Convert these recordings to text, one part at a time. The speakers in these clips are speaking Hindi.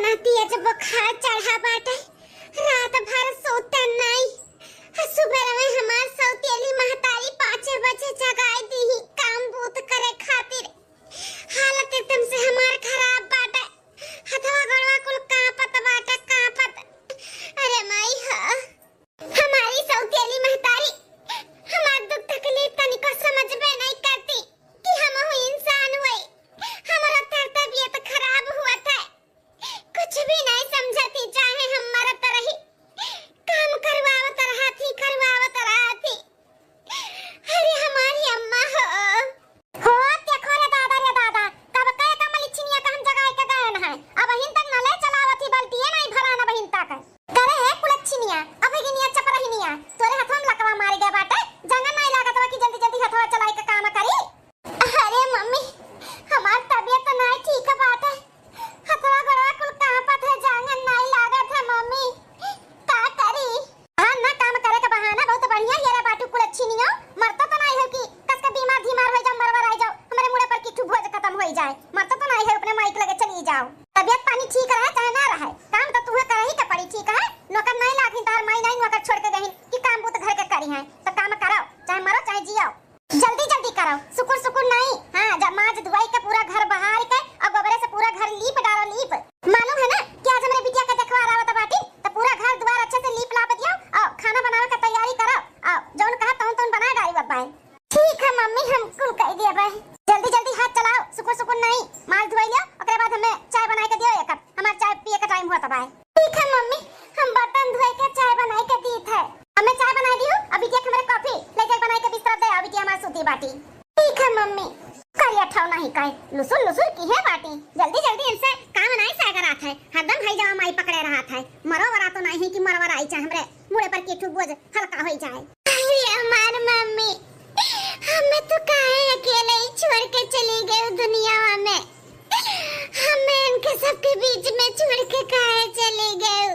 नतिया जब बुखार चढ़ा बाटे रात भर सोता नहीं। सुबह में हमार सौतेली महतारी 5 बजे जगाई दी काम बूत करे खातिर। हालत एकदम से हमार खराब बाटे, हथवा गड़वा कुल कांपत बाटे कांपत। अरे माई हमारी सौतेली महतारी हमार दुख तकलीफ तनिको समझबे नहीं करती कि हम हो इंसान हुए। हमारा तबीयत खराब हुआ था, कुछ भी नहीं समझती, चाहे हम मरत रही काम करवावत रहा थी। अरे हमारी अम्मा हो देखो रे दादा कब कहे कमलिछिनिया का हम जगह के गए है। अब हिन तक न ले चलावती बल्टिए नहीं भराना बहिन तक करे है कुलछिनिया। अब गिनिया चपरहिनिया तोरे हाथ में लकवा मार गए बाटे, जंगन नहीं लागत कि जल्दी जल्दी हथवा चलाई के काम करी। अरे मम्मी हमार तबीयत नहीं ठीक बाटे, हथवा गड़वा कुल कांपत है, जंगन नहीं लागत है मम्मी का करी। हां ना काम करे का बहाना बहुत बढ़िया ये रे बाटू कुलछिनिया। मरता तो नहीं है कि कस के बीमार हो जाओ मरवा रह जाओ, हमारे मुंह पर किट्ठू भोज खत्म हो जाए। मरता तो नहीं है, अपने माइक लगे चली जाओ। तबीयत पानी ठीक रहे चाहे ना रहे, काम तो तुम्हें कर ही के पड़ी। ठीक है नौकर नहीं लागिन तार माई नहीं नौकर छोड़ के गहिन कि काम बुत घर के करी है तो काम कराओ, चाहे मरो चाहे जियो, जल्दी जल्दी करो। सुकुर नहीं हां जब माज धुआई के पूरा घर बहार के और गोबरे से पूरा घर लीप डालो लीप। मालूम है ना कि आज हमरे बिटिया का देखवा आवत बाटी तो पूरा घर द्वार अच्छे से लीप लाप दियो और खाना बनावे का तैयारी करो और जौन कहा तौन बना डाली बाबा। ठीक है मम्मी हम कुल कह दिया बे, जल्दी जल्दी हाथ चलाओ। सुकुर नहीं माल धुआई लियो ओकरे बाद हमें चाय बना के दियो एक कप, हमार चाय पिए का टाइम हुआ तबा। ठीक है मम्मी हम बर्तन धोए के चाय बनाई के दीत है, हमें चाय बना दियो। अभी देख हमारे कॉफी लेके बनाई के बिस्तर दे अभी हमार सूती बाटी। ठीक है मम्मी करिया ठाव नहीं काई लुसुर की है बाटी। जल्दी जल्दी इनसे काम नहीं सागरात है, हरदम भाई जावा माई पकड़े रहा था। मरो वरा तो नहीं कि मरवर आई चाहे हमरे मुड़े पर किठू बोझ हल्का हो जाए। अरे हमार मम्मी हमें तो काहे अकेले ही छोड़ के चली गई दुनिया में, हमें इनके सबके बीच में छोड़ के काहे चली गई।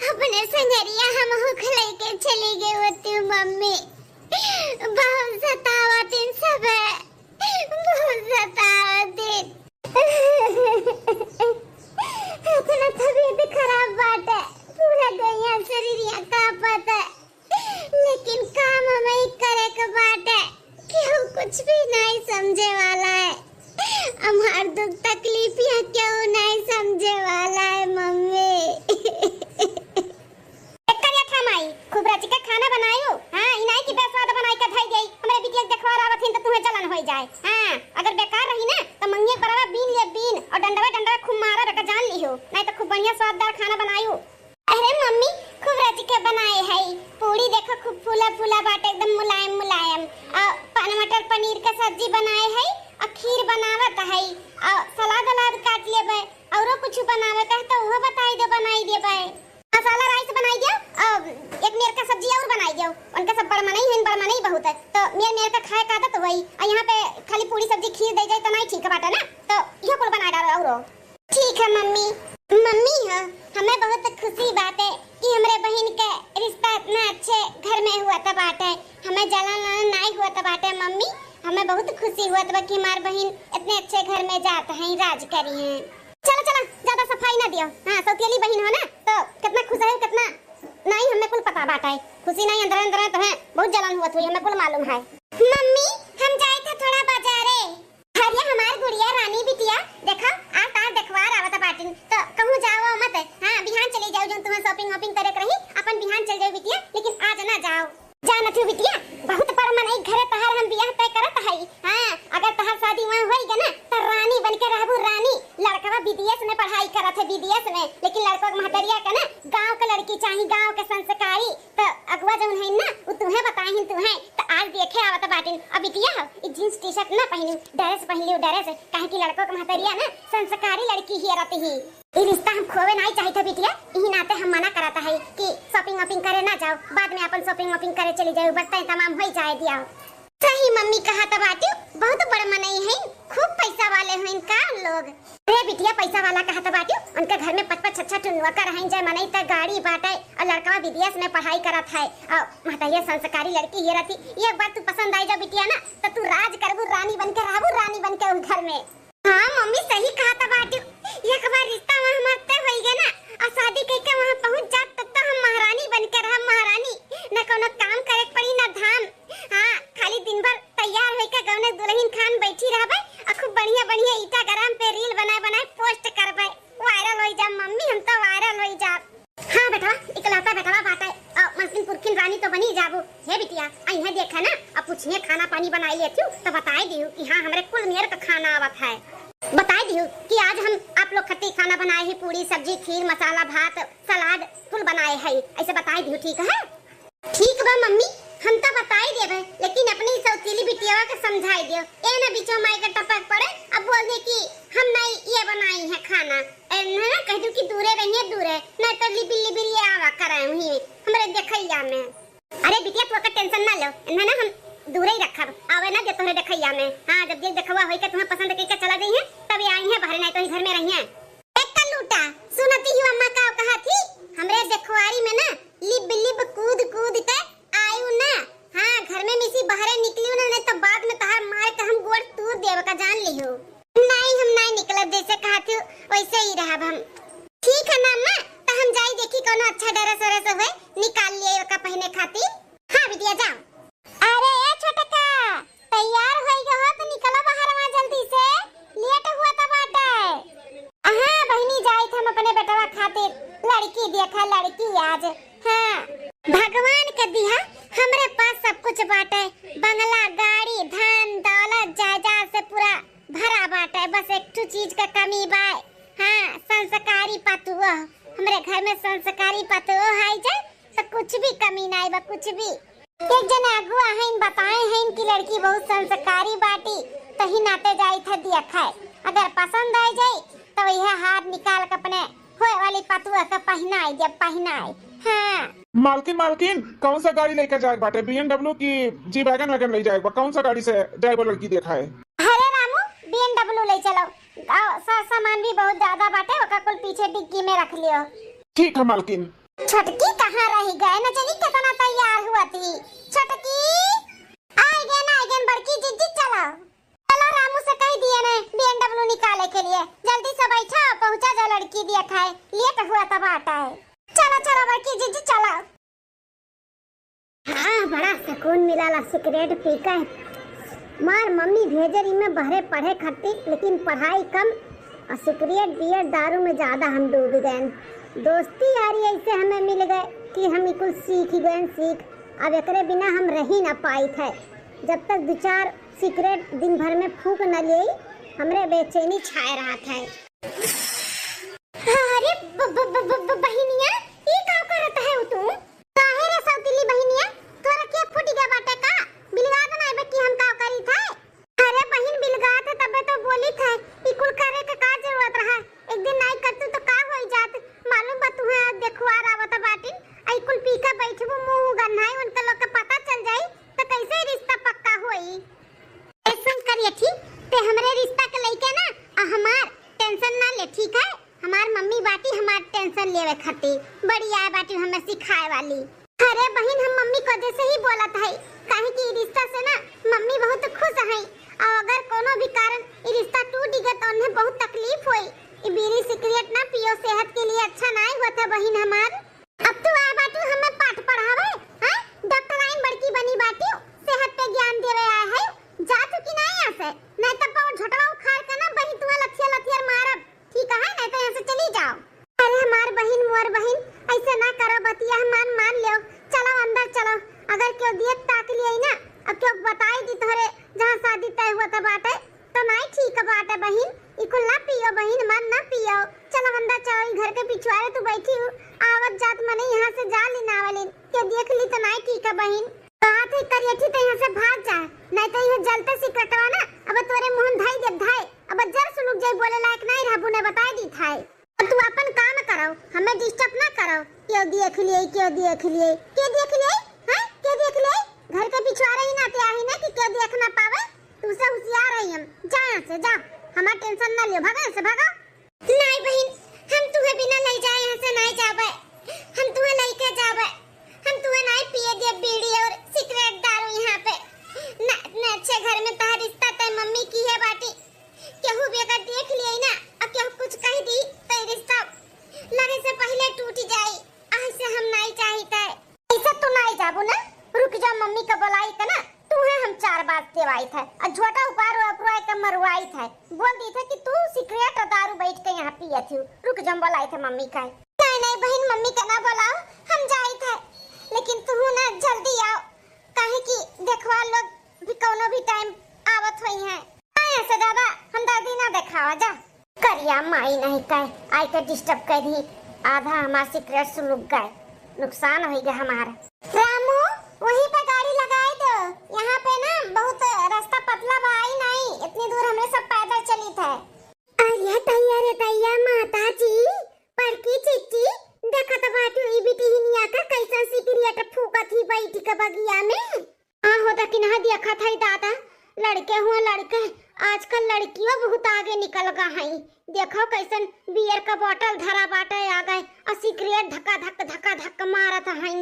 अपने संगरिया हम हुख लेके चली गई होती मम्मी। बहुत सतावत इन सब है, बहुत सतावत इतना तबीयत खराब बात है, पूरा गैया शरीरिया कांपत है, लेकिन काम हमें करे के बात है कि हम कुछ भी नहीं समझे वाला है। हमार दुख तकलीफ या क्यों नहीं समझे वाला है मम्मी। खूब रच के खाना बनायो। हां इनाई की बेस्वाद बनाई के धई गई हमरे बिटिया देखवा रावत हिन तो तुम्हें जलन हो जाए। हां अगर बेकार रही ना तो मंगे परवा बीन ले बीन और डंडवा खूब मारा रका जान लियो, नहीं तो खूब बढ़िया स्वाददार खाना बनायो। अरे मम्मी खूब रच के बनाए है, पूरी देखो खूब फूला बाटे एकदम मुलायम और मटर पनीर का सब्जी बनाए है और खीर बनावत है और सलाद काट लेबे औरो कुछ बनावे कह तो वो बनाई देबे। मसाला राइस बनाई दियो और एक मेर का सब्जी और बनाई दियो। उनका सब बड़मा नहीं बहुत है तो मेर का खाए का आदत वही और यहाँ पे खाली पूरी सब्जी खीर दे जाए तो नहीं ठीक बात है ना, तो ये कुल बना डालो और। ठीक है मम्मी है हमें बहुत खुशी बात है कि हमरे बहन के रिश्ता इतना अच्छे घर में हुआ था बात है, हमें जलन नहीं हुआ था बात है मम्मी। हमें बहुत खुशी हुआ था कि हमार बहन इतने अच्छे घर में जात है राज करी है। चलो ज्यादा सफाई ना दियो। हां सौतेली बहन हो ना तो कितना खुश है कितना नहीं हमें कुल पता बात है। खुशी नहीं अंदर तो है बहुत जलन हुआ थी हमें कुल मालूम है। मम्मी हम जाए थे थोड़ा बाजारे। हरिया हमार गुड़िया रानी बिटिया देखो आज देखवार आवत बाटिन तो कहूं जाओ मत। हां बिहान चली जाओ जो तुम्हें शॉपिंग करे रही अपन बिहान चल जाओ बिटिया, लेकिन आज ना जाओ जाना थी बिटिया बहुत पर मन एक घरे तहार हम बियाह तय करत है। हां अगर तहार शादी वहां होई ना तो रानी बन के रहबू रानी। लड़का विदेश में पढ़ाई करत है विदेश में, लेकिन लड़का महतरिया का ना गांव का लड़की चाहिए गांव के संस्कारी तो अगवा जौन है ना वो तुम्हें बताई तुम्हें तो आज देखे आवत बाटिन। अब बिटिया ई जींस टी शर्ट ना पहनी ड्रेस पहन लियो ड्रेस काहे कि लड़का का महतरिया ना संस्कारी लड़की ही रहती ही। ये रिश्ता हम खोवे नहीं चाहते बिटिया, यही नाते हम मना करता है कि शॉपिंग करे ना जाओ, बाद में अपन शॉपिंग करे चली जाओ बर्तन तमाम हो जाए दिया। सही मम्मी कहा था बाटी बहुत बड़ा मनई है, खूब पैसा वाले हैं इनका लोग। अरे बिटिया पैसा वाला कहा था बाटी उनके घर में 5-6 टुनवा कर हैं जय मनई तक गाड़ी बाटे और लड़का विदेश में पढ़ाई करत है और महतरिया संस्कारी लड़की ये रहती। एक बार तू पसंद आई जा बिटिया ना तो तू राज करबू रानी बन के रहबू रानी बन के उस घर में। हां मम्मी सही कहा था बाटी एक बार रिश्ता में हमारे पानी तो बनी जाबो। हे बिटिया अइहे देखा ना अब पूछिए खाना पानी बनाई लेती हूँ तो बताए दियो कि हाँ हमरे कुल मेर का खाना आवत है। बताए दियो कि आज हम आप लोग खट्टी खाना बनाए हैं, पूरी सब्जी खीर मसाला भात सलाद कुल बनाए हैं, ऐसे बताए दियो ठीक है। ठीक बा मम्मी हम तो बताई देबे लेकिन अपनी सौतीली बिटिया के समझाई दियो। ए ना बीचो माई का टपक पड़े अब बोल दे कि हम नहीं ये बनाई है खाना। ना कह दू कि दूरे रहिए दूरे नहीं तो लिबिली बिली आवा कराए हुई हमरे देखैया में। अरे बिटिया तू का टेंशन ना लो ना हम दूरे ही रखब आवे ना जे तोहरे देखैया में। हां जब देख देखवा होई के तुम्हें पसंद के चला गई है तब आई है बाहर नहीं तो घर में रहिए। एक का लूटा सुनती ही अम्मा का कहा थी हमरे देखवारी में ना लिब लिब कूद कूद के आयु ना। हां घर में मिसी बाहर निकलियो ना नहीं तो बाद में तहार मार के हम गोड़ तूर देव का जान लियो। नहीं हम नहीं निकलब जैसे कहा थी वैसे ही रहब हम। ठीक है ना अम्मा तो हम जाई देखी कोनो अच्छा ड्रेस वरेस होए निकाल लिए का पहने खातिर। हां बिटिया जाओ। अरे ए छोटका तैयार होई गो तो निकलो बाहर वहां जल्दी से लेट हुआ तो बाटे। हां बहनी जाई थे हम अपने बेटवा खातिर लड़की देखा लड़की आज। हां भगवान के दिया हमरे पास सब कुछ बाटे बंगला गाड़ी धन दौलत जायदाद से पूरा भरा बाटे बस एक चीज का कमी बा। हां संस्कारी पतुओ हमरे घर में संस्कारी पतुओ है जा तो कुछ भी कमी नहीं बा कुछ भी। एक जन अगुआ हैं बताए हैं कि लड़की बहुत संस्कारी बाटी तो ही नाते जाई था दिया खाए अगर पसंद आ जाए तो यह हाथ निकाल के अपने होए वाली पतुआ का पहनाई जब पहनाई। हां मालकिन कौन सा गाड़ी लेकर जाए बाटे BMW की जी वैगन वैगन ले जाएगा कौन सा गाड़ी से ड्राइवर लड़की देखा है। अरे रामू BMW ले चलो सामान भी बहुत ज्यादा बाटे ओका कुल पीछे डिग्गी में रख लियो। ठीक है मालकिन। छोटकी कहाँ रही गए न चली कितना तैयार हुआ थी। छोटकी आई गए बड़की जिज्जी चलो चलो रामू से कह दिए ने BMW निकाले के लिए जल्दी से बैठा पहुंचा जा लड़की दिया खाए लेट हुआ तब आता है। चलो चलो बड़की जिज्जी चलो। हाँ बड़ा सुकून मिला ला सिगरेट पी के। मार मम्मी भेजरी में बहरे पढ़े खट्टी लेकिन पढ़ाई कम और सिगरेट बियर दारू में ज्यादा हम डूब गए। दोस्ती यारी ऐसे हमें मिल गए कि हम कुल सीख गए सीख अब एकरे बिना हम रही ना पाई थे। जब तक दो चार सिगरेट दिन भर में फूक न लिए हमरे बेचैनी छाए रहा था। अरे बहनिया ये का करत है तू काहे रे सौतीली बहनिया तोरा के फूट गया बाटे का बिलगा दे ना कि हम का करी था। अरे बहन बिलगा थे तबे तो बोली थे ई कुल करे के का जरूरत रहा एक दिन नहीं करतू तो का होई जात मालूम बा तुहे देखवार आवत बाटिन आई कुल पीका बैठबो मुंह गन्हाई उनका लोग के पता चल जाई तो कैसे रिश्ता पक्का होई। ऐसा करिए ठीक ते हमरे रिश्ता के लइके ना हमार टेंशन ना ले ठीक है। हमार मम्मी बाटी हमार टेंशन लेवे खाती बड़ी आए बाटी हमें सिखाए वाली। अरे बहन हम मम्मी को जैसे ही बोलत है काहे कि रिश्ता से ना मम्मी बहुत खुश है और अगर कोनो भी कारण ई रिश्ता टूट गया तो उन्हें बहुत तकलीफ होई। ई बीड़ी सिगरेट ना पियो सेहत के लिए अच्छा नहीं होता बहन हमार। अब तू आ बाटू हमें पाठ पढ़ावे हां डॉक्टर आइन बड़की बनी बाटी सेहत पे ज्ञान देवे आए है जा तू कि नहीं आसे नहीं तो पाव झटवा उखाड़ के ना बहन तू लथिया लथिया मारब ठीक है नहीं तो यहां से चली जाओ। अरे हमार बहन मोर बहन ऐसे ना करो बतिया मान लो चलो अंदर चलो अगर क्यों देख ताक लिए ना अब क्यों बताई दी तोरे जहां शादी तय हुआ था बाटे तो नहीं ठीक बाटे बहन इको ना पियो बहन मन ना पियो चलो अंदर चलो घर के पिछवाड़े तू बैठी हूं आवत जात मने यहां से जा लेना वाले के देख ली तो नहीं ठीक है बहन बात ही करिए ठीक तो यहां से भाग जा नहीं तो ये जलते सिकटवा ना अब तोरे मुंह धाई दे धाई अब जर सुनुक जाई बोले लायक नहीं रहबू ने बताई दी थाई तू अपन काम करो हमें डिस्टर्ब ना करो क्यों देख लिए के देख लिए हां के देख लिए घर के पिछवाड़े ही ना ते आही ना कि क्यों देख ना पावे तू से होशियार है हम जा यहां से जा हमार टेंशन ना लियो भागा से भागा। नहीं बहन हम तुम्हें बिना ले जाए यहां से नहीं जावे हम तुम्हें लेके जावे हम तुम्हें नहीं पिए दे बीड़ी और सिगरेट दारू यहां पे ना अच्छे घर में तार रिश्ता तय मम्मी की है बाटी केहू भी अगर देख लिए ना अब केहू कुछ कह दी तो रिश्ता लगे से पहले टूट जाए ऐसे हम नहीं चाहते ऐसा तो नहीं जाबो ना रुक जा मम्मी का बुलाई का ना तूहे हम 4 बात देवाई था और छोटा उपार अपराय का मरवाई था बोल दी था कि तू सिगरेट और दारू बैठ के यहाँ पिए थी रुक जा बुलाई था मम्मी का नहीं नहीं बहन मम्मी का ना बुलाओ हम जाई था लेकिन तू ना जल्दी आओ, काहे कि देखवा लोग भी कोनो भी टाइम आवत होई है। ऐसे ज्यादा हमदर्दी ना दिखावा जा। करिया माई नहीं कहे आई के डिस्टर्ब कर दी, आधा हमार सीक्रेट सुलूक गए, नुकसान हो गया हमारा। रामू वहीं पे गाड़ी लगाई दो, यहाँ पे ना बहुत रास्ता पतला बा, आई नहीं इतनी दूर हमने सब पैदल चली थे। अरे तैया माता जी परकी चिट्ठी देखत बाटू ई बिटी हिनिया का कैसन सिकरियट फूकत ही बैठी के बगिया में। होता कि ना देखा था दादा, लड़के हुए लड़के, आजकल लड़कियों बहुत आगे निकल गए हैं। देखो कैसन बियर का बोतल धरा बाटे आ गए और सिगरेट धक्का धक मारत हैं।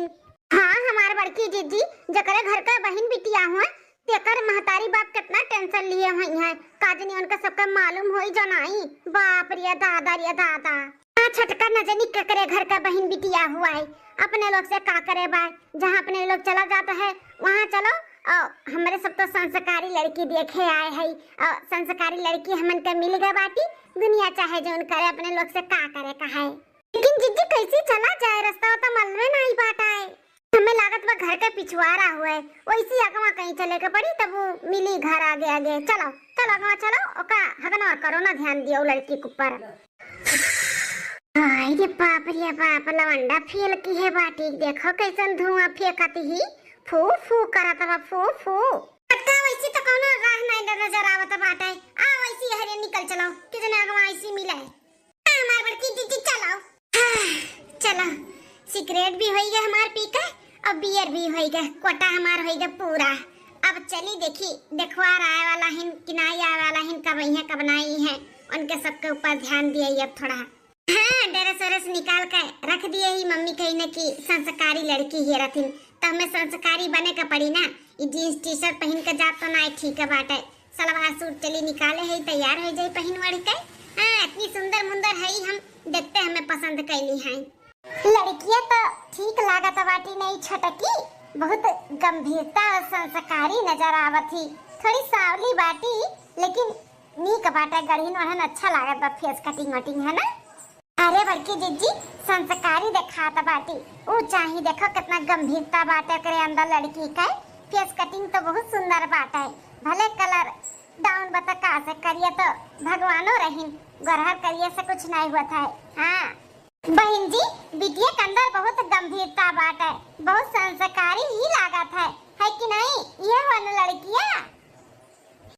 हाँ हमारे बड़की जीजी जकरे घर का बहन बिटिया हुआ तेकर महतारी बाप कितना टेंशन लिए हुई हैं, काजनी उनका सबका मालूम होई जो नहीं। बाप रे दादा छटका नजर निकल करे घर का बहन बिटिया हुआ है, अपने लोग से का करे बाय, जहाँ अपने लोग चला जाता है वहाँ चलो। और हमारे सब तो संस्कारी लड़की देखे आए हैं, और संस्कारी लड़की हमन के मिल गए बाटी, दुनिया चाहे जो करे अपने लोग से का करे कहा है। लेकिन जिद्दी कैसे चला जाए, रास्ता तो मालूम नहीं पाता है, हमें लागत बा घर का पिछवाड़ा हुआ है, वैसी अगवा कहीं चले के पड़ी तब वो मिली घर आगे आगे। चलो चलो अगवा चलो, ओका हगना करो ना, ध्यान दियो लड़की के ऊपर। हाय रे बाप लवंडा फेल की है बाटी, देखो कैसन धुआं फेंकती ही, फू फू करत बा फू फू। अक्का वैसी तो कोनो राह नहीं नजर आवत बाटे, आ वैसी हरे निकल चलो, कितने अगवा ऐसी मिले। हमार बड़की दीदी चलो चलो, सिगरेट भी होई गया हमार पी के और बियर भी होई गया, कोटा हमार होई गया पूरा। अब चली देखी देखवार आए वाला हिन किनाई आए वाला हिन कब आई है कब नहीं है, उनके सबके ऊपर ध्यान दिए अब थोड़ा। हाँ ड्रेस व्रेस निकाल के रख दिए ही मम्मी कही न कि संस्कारी लड़की ही रथिन, तो हमें संस्कारी बने का पड़ी ना। ये जींस टी शर्ट पहन के जात तो ना ठीक है बाटे, सलवार सूट चली निकाले है तैयार हो जाए पहन वड़ के। हाँ इतनी सुंदर मुंदर है हम देखते हमें पसंद कैली हैं। लड़कियां तो ठीक लागत बाटी नहीं छटकी, बहुत गंभीरता और संस्कारी नजर आवत थी, थोड़ी सावली बाटी लेकिन नीक बाटे, गढ़ीन वहन अच्छा लागत बा, फेस कटिंग वटिंग है ना। अरे बड़की जीजी संस्कारी दिखाता बाटी, वो चाहिए देखो कितना गंभीरता बाटे करे अंदर लड़की का, फेस कटिंग तो बहुत सुंदर बाटे, भले कलर डाउन बता का से करिए तो भगवानो रहीन, गरहर करिए से कुछ नहीं हुआ था। हाँ बहन जी बिटिया के अंदर बहुत गंभीरता बाटे, बहुत संस्कारी ही लागत है कि नहीं ये वाला लड़कियां।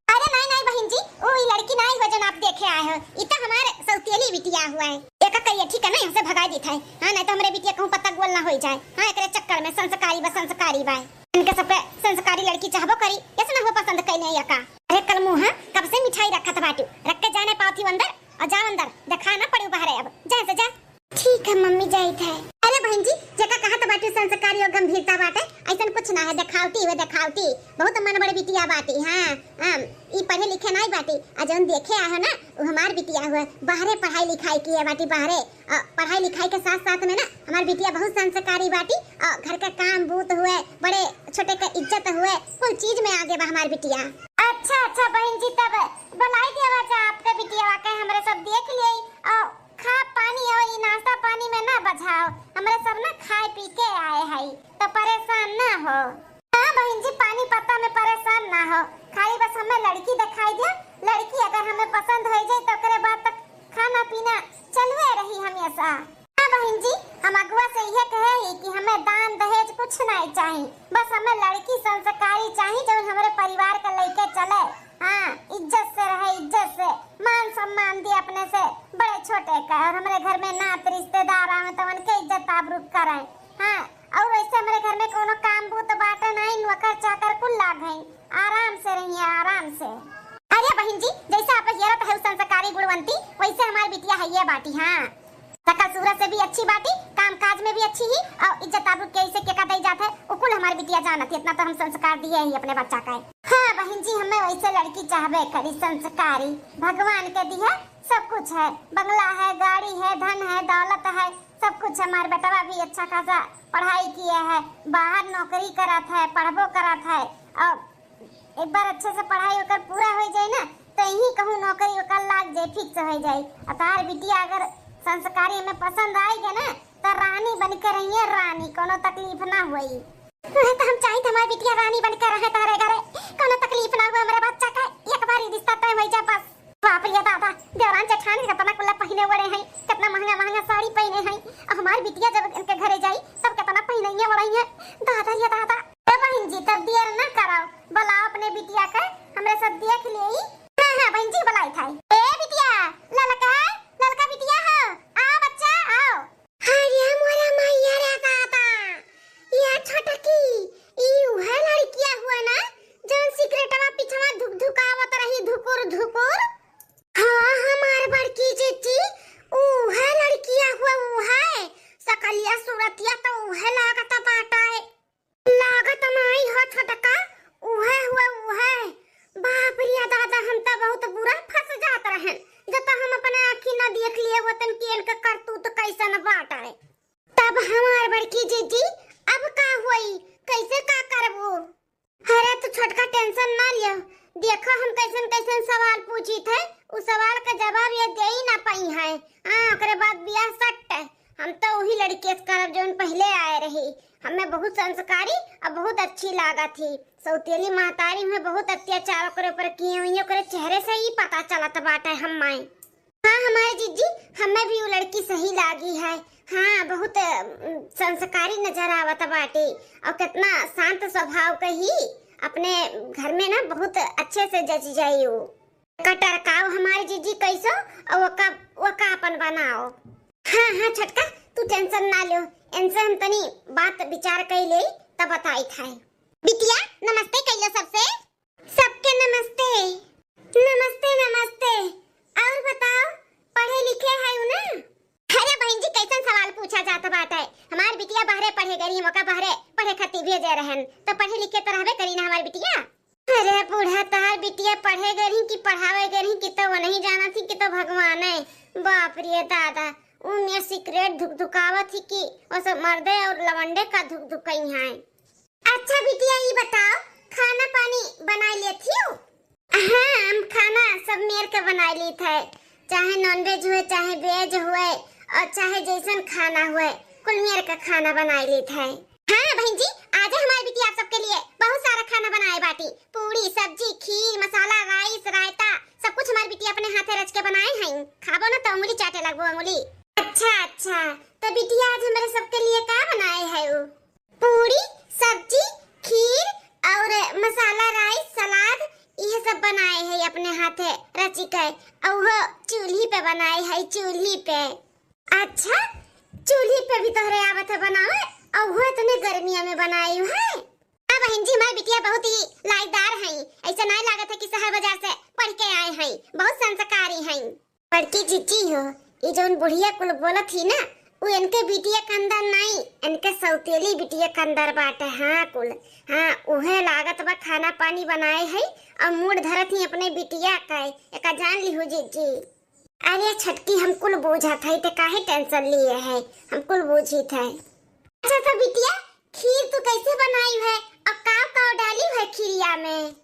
अरे नहीं बहन जी वो लड़की नहीं हो जो आप देखे आए हो, इतना हमारे सौतेली बिटिया हुआ है, एक करिए ठीक है ना, हमसे भगा देता है। हाँ नहीं तो हमारे बिटिया कहूं पत्ता गोल ना हो जाए। हाँ एकरे चक्कर में संस्कारी बा इनके सबके संस्कारी लड़की चाहबो करी, कैसे ना हो पसंद कैले या का। अरे कल मुंह कब से मिठाई रखत बाटू, रख के जाने पाती अंदर और जा अंदर देखा ना पड़ी बाहर, अब जा से जा। ठीक है मम्मी जाइत है। अरे बहन जी जका कहा तो बाटू संस्कारी और गंभीरता बाटे, ऐसा कुछ ना है, दिखावटी बहुत मन बड़े बिटिया बाटी। हाँ ई पढ़े लिखे नहीं बाटी, जौन देखे आए हो ना वो हमार बिटिया हुआ, बाहरे पढ़ाई लिखाई की है बाटी, बाहरे पढ़ाई लिखाई के साथ साथ में ना हमार बिटिया बहुत संस्कारी बाटी, घर का काम बूत हुए, बड़े छोटे का इज्जत हुए, कोई चीज में आगे बा हमार बिटिया। अच्छा बहन जी तब बुलाई दिया जा आपका बिटिया के, हमरे सब देख लिए और खा पानी और नाश्ता पानी में ना बजाओ, हमारे सब ना खाए पी के आए हैं तो परेशान ना हो। हाँ बहन जी पानी पत्ता में परेशान ना हो, खाली बस हमें लड़की दिखाई दे, लड़की अगर हमें पसंद हो जाए तो करे बाद तक खाना पीना चलवे रही हमेशा। हाँ बहन जी हम अगुआ से यह कहे कि हमें दान दहेज कुछ नहीं चाहिए, बस हमें लड़की संस्कारी चाहिए जो हमारे परिवार का लेके चले। हाँ इज्जत से रहे, इज्जत से मान सम्मान दे अपने से बड़े छोटे का, और हमारे घर में नात रिश्तेदार आवे तो उनके इज्जत आबरू करें। हाँ और वैसे हमारे घर में कोनो काम बूत बाटे नहीं, नौकर चाकर कुल लाग हैं, आराम से रहिए आराम से। अरे बहन जी जैसे आप ये है संस्कारी गुणवंती वैसे हमारी बिटिया है ये बाटी। हाँ सकल सूरत से भी अच्छी बाटी, काम काज में भी अच्छी ही, और इज्जत आबरू कैसे क्या दई जाता है उकुल हमारी बिटिया जानती, इतना तो हम संस्कार दिए ही अपने बच्चा का। हाँ बहन जी हमें वैसे लड़की चाहबे करी, संस्कारी, भगवान के दिया सब कुछ है, बंगला है, गाड़ी है, धन है, दौलत है, सब कुछ। हमारे बेटवा भी अच्छा खासा पढ़ाई किया है, बाहर नौकरी करत है, पढ़बो करत है, और एक बार अच्छे से पढ़ाई होकर पूरा हो जाए ना तो यही कहूँ नौकरी होकर लाग जाए, फिक्स हो जाए। अतार बिटिया अगर संस्कारी में पसंद आएगी ना तो रानी बनकर रहिए, रानी, कोनो तकलीफ ना होई। तो हम चाहे हमारी बिटिया रानी बनकर रहे तारे घरे, कोनो तकलीफ ना हो मेरे बच्चा का, एक बार ही रिश्ता तय हो जा बस। बाप रे दादा, देवरान जेठानी कितना कुल्ला पहने वड़े हैं, कितना महंगा महंगा साड़ी पहने हैं। अब हमारी बिटिया जब इनके घरे जाई तब कितना पहनेंगे वड़ई है। दादा ये दादा, ए बहन जी तब देर ना कराओ, बुलाओ अपने बिटिया का, हमरे सब देख लेई। हां हां बहन जी बुलाई था। ए बिटिया, ललका ललका बिटिया हो, आओ बच्चा आओ। अरे मोरा मैया रे दादा, ये छोटा की ई उहे लड़किया हुआ ना जौन सिगरेटवा पीछवा धुक धुकावत रही, धुकुर धुकुर। हाँ हमार बड़की जीजी उहे लड़किया हुआ, उहे सकलिया सूरतिया तो उहे लागत बाटा है, लागत नहीं हो छोटका, उहे हुआ उहे। बाप रे दादा, हम तो बहुत बुरा फंस जात रहन जब हम अपने आँखी न देख लिए वतन के इनका करतूत कैसन बाटा है। तब हमार बड़की जीजी अब का हुई, कैसे का करबो? अरे तो छोटका टेंशन ना लियो, देखो हम कैसन कैसन सवाल पूछी थे, उस सवाल का जवाब ये दे ही ना पाई है। हां ओकरे बाद बियाह सट, हम तो वही लड़की करब जोन पहले आए रही। हमें बहुत संस्कारी और बहुत अच्छी लागा थी। सौतेली महतारी में बहुत अत्याचार करे ऊपर किए हुई, ओकरे चेहरे से ही पता चलत बाटे हम माई। हाँ हमारे जीजी, हमें भी वो लड़की सही लागी है। हाँ बहुत संस्कारी नजर आवत बाटे और कितना शांत स्वभाव का ही, अपने घर में ना बहुत अच्छे से जच जाई। वो कटरकाओ हमारे जीजी कैसो और वो का अपन बनाओ। हाँ हाँ छोटका तू टेंशन ना लो, इनसे हम तनी बात विचार कर ले तब बताई थाई। बिटिया नमस्ते कहियो सबसे, सबके नमस्ते नमस्ते नमस्ते। और बताओ पढ़े लिखे है ना? अरे बहन जी कैसन सवाल पूछा जाता बात है, हमारी बिटिया बाहरे पढ़े गई, मौका बाहरे पढ़े खातिर भेजे रहन, तो पढ़े लिखे तो रहबे करी ना हमारी बिटिया। अरे बूढ़ा तार बिटिया पढ़े गई कि पढ़ावे गई कि तो वो नहीं जाना थी कि तो भगवान है। बाप रे दादा, उनमें सिगरेट धुक धुकावा थी कि वो सब मर्दे और लवंडे का धुक धुकई है। अच्छा बिटिया ये बताओ खाना पानी बना लेती हो? हाँ हम खाना सब मेर के बना ली थे, चाहे नॉनवेज हुए चाहे वेज हुए और चाहे जैसन खाना हुए, कुल मेर का खाना बना ली थे। हाँ बहन जी आज हमारी बिटिया आप सबके लिए बहुत सारा खाना बनाए बाटी, पूरी सब्जी खीर मसाला राइस रायता सब कुछ हमारी बिटिया अपने हाथे रच के बनाए हैं। खाबो ना तो उंगली चाटे लगबो उंगली। अच्छा अच्छा तो बिटिया आज हमारे सबके लिए क्या बनाए है? वो पूरी सब्जी खीर और मसाला राइस सलाद ये सब बनाए है अपने हाथे रची के, और वो चूल्ही पे बनाए है, चूल्ही पे। अच्छा चूल्ही पे भी तोहरे आवत है बनावे और वो इतने गर्मियों में बनाई है? हाँ बहन जी हमारी बिटिया बहुत ही लायकदार है, ऐसा नहीं लागत है कि शहर बाजार से पढ़ के आए हैं, बहुत संस्कारी हैं। बड़की जीजी हो ये जो बुढ़िया कुल बोला थी ना, वो इनके बिटिया के अंदर नहीं, इनके सौतेली बिटिया के अंदर बाटे। हाँ कुल हाँ उहे लागत बा खाना पानी बनाए है और मूड धरत ही अपने बिटिया का एका जान ली हो जीजी। अरे छटकी हम कुल बोझा था तो काहे टेंशन लिए है, हम कुल बोझी थे। अच्छा तो बिटिया खीर तू कैसे बनाई है और काव डाली है खीरिया में?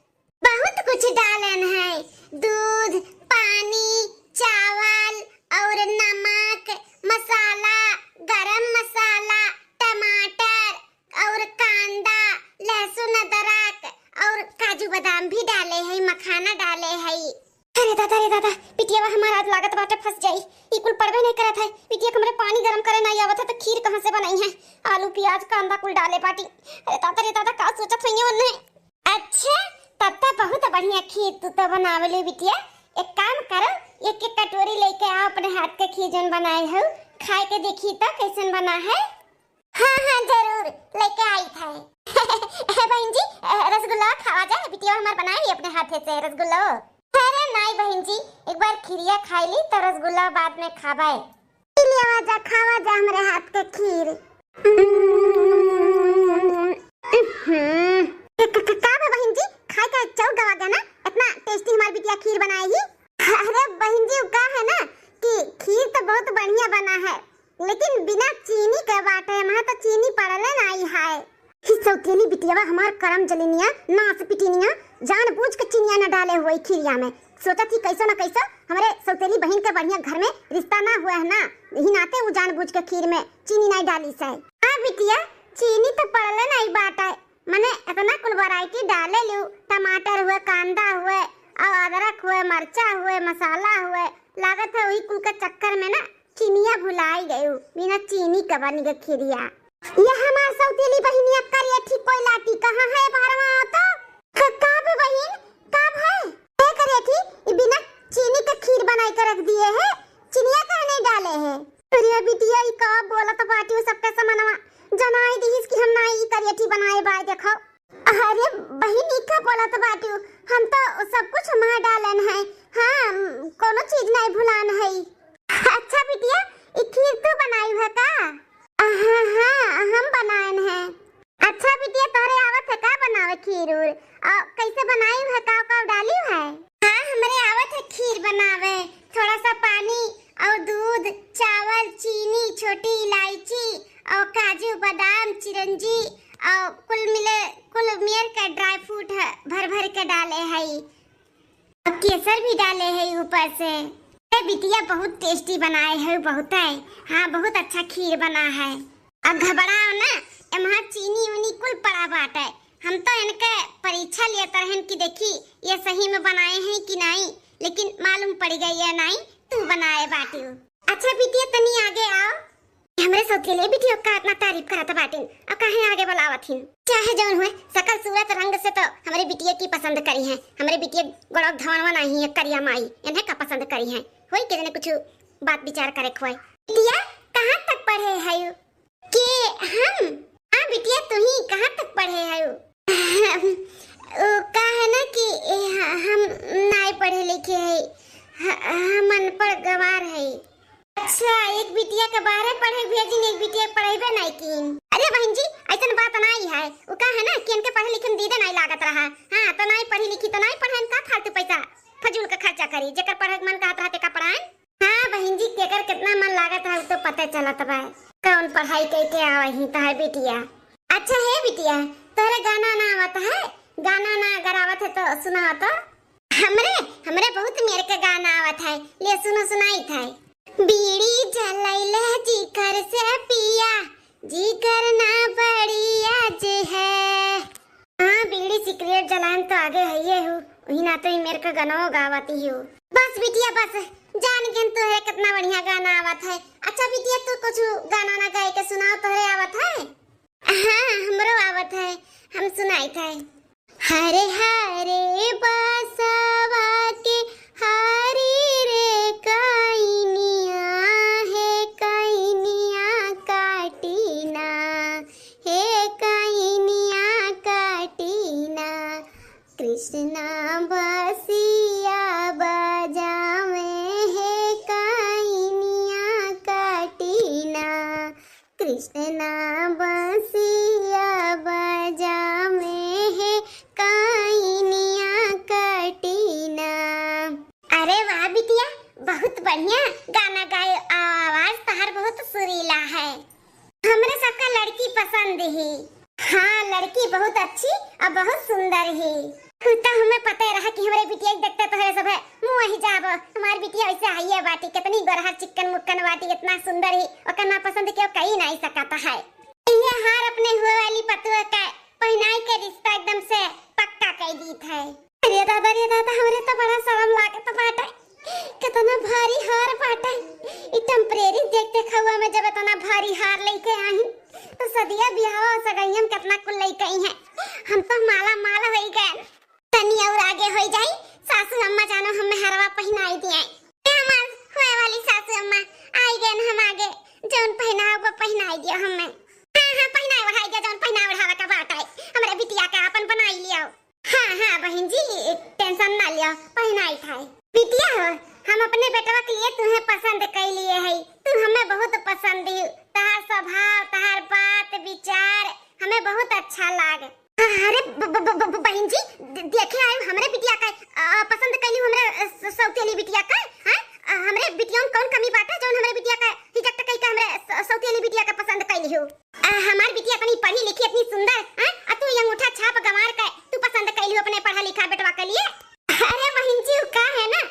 बहुत कुछ डालन है, दूध पानी चावल और नमक मसाला गरम मसाला टमाटर और कांदा लहसुन अदरक और काजू बादाम भी डाले है, मखाना डाले है। अरे दादा बिटिया हमारा आज लागत बाटे फंस जाई, ई कुल पड़बे नहीं करत है। बिटिया हमरे पानी गरम करे नहीं आवत है तो खीर कहां से बनाई है? आलू प्याज कांदा कुल डाले पाटी। अरे दादा का सोचत होइए ओने? अच्छा तब तो बहुत बढ़िया खीर तू तो बनावे ले बिटिया। एक काम करो एक एक कटोरी लेके आओ, अपने हाथ के खीर जन बनाए हो खाए के देखी तो कैसन बना है। हाँ हाँ जरूर लेके आई था। बहन जी रसगुल्ला खावा जाए, बिटिया हमार बनाई अपने हाथे से रसगुल्ला। अरे नहीं बहन जी एक बार खीरिया खाई ली तो रसगुल्ला बाद में खावाए। लिया जा खावा जा हमरे हाथ के खीर। का बहन जी खाए का चौ गवा गया ना, इतना टेस्टी हमारी बिटिया खीर बनाएगी। अरे बहन जी का है ना कि खीर तो बहुत बढ़िया बना है लेकिन बिना चीनी के बाटे है, वहां तो चीनी पड़ले नहीं है। सौतेली बिटिया हमार करम जलिनिया नास पिटिनिया जानबूझ के चीनिया न डाले हुए खीरिया में, सोचा थी कैसा ना कैसा हमारे सौतेली बहन के बढ़िया घर में रिश्ता ना हुआ है ना, यही नाते वो जानबूझ के खीर में चीनी नहीं डाली से। हाँ बिटिया, चीनी तो पड़ले नहीं बाटे, मने इतना कुल वैरायटी डाले लियो, टमाटर हुए, कांदा हुए, और अदरक हुए, मरचा हुए, मसाला हुए, लागत है वही कुल के चक्कर में ना चीनिया भुलाई गई, बिना चीनी का बन गई खीरिया। ये हमार सौतेली बहनिया करिए ठीक कोई लाटी कहाँ है भरवा तो का पे बहन कब है ए करिए थी बिना चीनी का खीर बनाई कर रख दिए है, चीनिया का नहीं डाले है। अरे बिटिया ई का बोला तो बाटी सबके समनवा जनाई दी कि हम ना ई करिए थी बनाए बाय देखो। अरे बहन ई का बोला तो बाटी हम तो सब कुछ मार डालन है, हां कोनो चीज नहीं भुलान है। अच्छा बिटिया ई खीर तू बनाई है का? हाँ हम बनाएन है। अच्छा बिटिया तोरे आवत है का बनावे खीर उर और कैसे बनाई है का डाली है? हाँ हमरे आवत है खीर बनावे, थोड़ा सा पानी और दूध, चावल, चीनी, छोटी इलायची और काजू, बादाम, चिरंजी और कुल मियर का ड्राई फ्रूट भर भर के डाले है और केसर भी डाले है ऊपर से। बिटिया बहुत टेस्टी बनाए है, बहुत है। हाँ बहुत अच्छा खीर बना है। अब घबराओ ना, एमहा चीनी उनी कुल पड़ा बाटे, हम तो इनके परीक्षा लिए तरहन की देखी ये सही में बनाए हैं कि नहीं, लेकिन मालूम पड़ गई है नहीं तू बनाए बाटी। अच्छा बिटिया तनी आगे आओ, हमरे सौतेले बिटिया का इतना तारीफ करत बाटिन, अब काहे आगे बुलावथिन? चाहे जौन हुए सकल सूरत रंग से तो हमारे बिटिया की पसंद करी है, हमारे बिटिया गोड़क धवनवा नहीं है, करिया माई इन्हें का पसंद करी है। होई के जने कुछ बात विचार करे खोए। बिटिया कहां तक पढ़े है के हम? हां बिटिया तू ही कहां तक पढ़े है? ओ का है ना कि हम नहीं पढ़े लिखे है, हम अनपढ़ गवार है। अच्छा एक बिटिया के बारे पढ़े भेजी, एक बिटिया पढ़ेबे नहीं कीन। अरे बहन जी ऐसा बात नहीं है, वो का है ना कि इनके पढ़े लिखे में दीदे नहीं लागत रहा। हां तो नहीं पढ़ी लिखी तो नहीं पढ़े, का फालतू पैसा फजूल का खर्चा करी, जेकर पढ़े मन कहत रहते का पढ़ाए। हां बहन जी केकर कितना मन लागत है तो पता चलत बा, कौन पढ़ाई करके आवही तो है बिटिया। अच्छा है बिटिया तोरे गाना ना आवत है? गाना ना अगर आवत है तो सुनाओ तो। हमरे बहुत मेरे के गाना आवत है, ले सुनो सुनाई था। बीड़ी जलैले जीकर से पिया, जीकर ना बड़ी आज है। हाँ बीड़ी सिगरेट जलान तो आगे है ये हूँ, वही ना तो मेरे का गाना गावती हूँ। बस बिटिया बस जान गेन तो है कितना बढ़िया गाना आवत है। अच्छा बिटिया तू कुछ गाना ना गाए के सुनाओ, तोरे आवत है? हाँ हमरो आवत है, हम सुनाई था। हरे हरे बसवा के हरी रे काइनिया है, काइनिया काटीना है, काइनिया काटीना। कृष्णा बसिया बजावे है, काइनिया काटीना। कृष्णा बसिया बजावे है, काइनिया काटीना। अरे वाह बिटिया बहुत बढ़िया गाना गाए, आवाज तहार बहुत सुरीला है। हमरे सबका लड़की पसंद है। हाँ लड़की बहुत अच्छी और बहुत सुंदर है। तो हमें पता रहा कि हमारे बिटिया देखते तो है सब है मुंह ही जाब, हमारी बिटिया ऐसे आई है बाटी, कितनी गोरहा चिकन मुक्कन बाटी, इतना सुंदर है और करना पसंद क्यों कहीं नहीं सकता है। ये हार अपने हुए वाली पतुआ का पहनाई के रिश्ता एकदम से पक्का कर दी था। अरे दादा हमरे तो बड़ा शर्म लागत बाटे, कितना भारी हार बाटे। ई टेम्परेरी देखते खवा में जब इतना भारी हार लेके आई तो सदिया बियाह सगाईम कितना कुल लेके आई है, हम तो माला माला हो गए। तनी और आगे हो जाई सासू अम्मा जानो हमें हरवा पहनाई दिए, हमार होए वाली सासू अम्मा आई गए हम आगे जौन पहनाओ वो पहनाई दियो हमें। हां पहनाई वहाई गया जौन पहनाओ हरवा का बाटे हमरे बिटिया का अपन बनाई लियो। हां बहन जी टेंशन ना लियो, पहनाई था। बिटिया हो हम अपने बेटवा के लिए तुम्हें पसंद कर लिए है, तू हमें बहुत पसंद है, तहार स्वभाव तहार बात विचार हमें बहुत अच्छा लागे। अरे बहन जी देखे आए हमरे बिटिया का पसंद कैली, हमरे सौतेली बिटिया का। हां हमरे बिटिया में कौन कमी बाटे जौन हमरे बिटिया का हिजक कई का हमरे सौतेली बिटिया का पसंद कैली हो? हमार बिटिया इतनी पढ़ी लिखी इतनी सुंदर, हां तू अंगूठा छाप गंवार का तू पसंद कैली अपने पढ़ा लिखा बेटवा के लिए। अरे बहन जी का है ना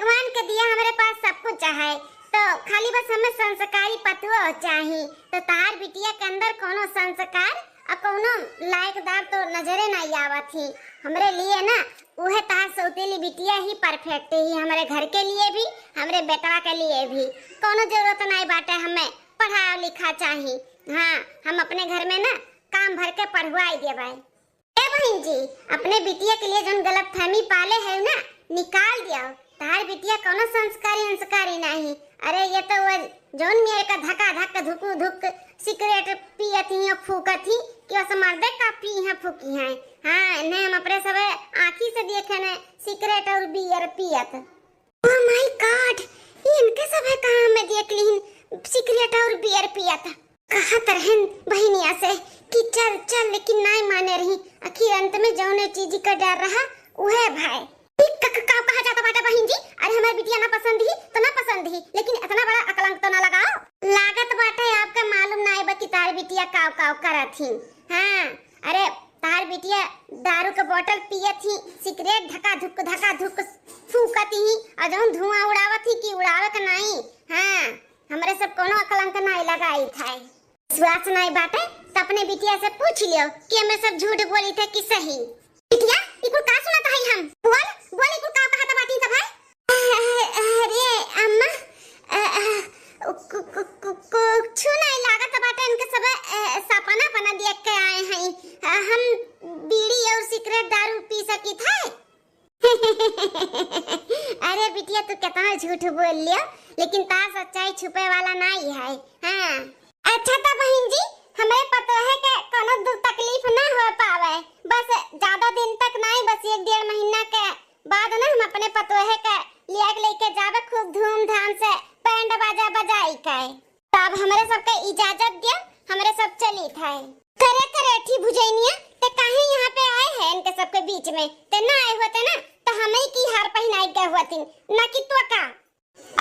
भगवान के दिया हमारे पास सब कुछ है, तो खाली बस हमें संस्कारी पतुआ चाहिए। तो तार बिटिया के अंदर कोनो संस्कार और कोनो लायकदार तो नजरे नहीं आवत ही। हमरे लिए ना उहे तार सौतेली बिटिया ही परफेक्ट ही, हमारे घर के लिए भी, हमारे बेटवा के लिए भी। कोनो जरूरत नहीं बाटे हमें पढ़ा लिखा चाहिए। हाँ, हम अपने घर में ना काम भर के पढ़वाई देबै। ए बहन जी, अपने बिटिया के लिए जो गलतफहमी पाले है ना, निकाल दियो। तार बिटिया कोनो संस्कारी नहीं। अरे ये तो वो जोन मेरे का धक्का धक्का धुकू धुक सिगरेट पियत ही और फूकत ही कि वैसे मर्दे का पी है फूकी है। हाँ, इन्हें हम अपने सब आँखी से देखे ने सिगरेट और बियर पियत। ओह माय गॉड, ये इनके सब है कहाँ मैं देख ली सिगरेट और बियर पियत। कहा तरहन बहनिया से कि चल चल, लेकिन नहीं माने रही। आखिर अंत में जौने चीज का डर रहा वह भाई कहा जाता बाटा बहन जी। अरे हमारी बिटिया ना पसंद ही तो ना पसंद ही, लेकिन इतना बड़ा अकलंक तो ना लगाओ। लागत बाटा आपका मालूम ना है कि तार बिटिया काव काव करत थी। हाँ, अरे तार बिटिया दारू का बोतल पियत थी, सिगरेट धक्का धुक फूकत ही, और जौन धुआं उड़ावत थी कि उड़ावे का नहीं। हाँ, हमरे सब कोनो अकलंक नहीं लगाई था। विश्वास नहीं बाटे तो अपने बिटिया से पूछ लियो कि हमें सब झूठ बोली थे कि सही। बिटिया इको का सुनत है हम? बोल इको का कहत बाटी सब है? अरे अम्मा, कुछ नहीं लागत बाटे, इनके सब सपना देख के आए हैं। हम बीड़ी और सिगरेट दारू पी सकी थे। अरे बिटिया तू कितना झूठ बोल लियो, लेकिन तार सच्चाई छुपे वाला नहीं है। हाँ, अच्छा तो बहन जी, हमें पता है कि कोनो दुख तकलीफ ना हो पावे। बस ज्यादा दिन तक नहीं, बस 1-1.5 महीना के बाद ना हम अपने पतोहे के लेके जावे खूब धूमधाम से बैंड बाजा बजाई के। तब हमरे सबके इजाजत दिया, हमरे सब चली थे। करे ठी भुजैनिया ते काहे यहाँ पे आए हैं इनके सबके बीच में? ते ना आए होते ना तो हमें की हार पहनाई गए होती ना कि तो का।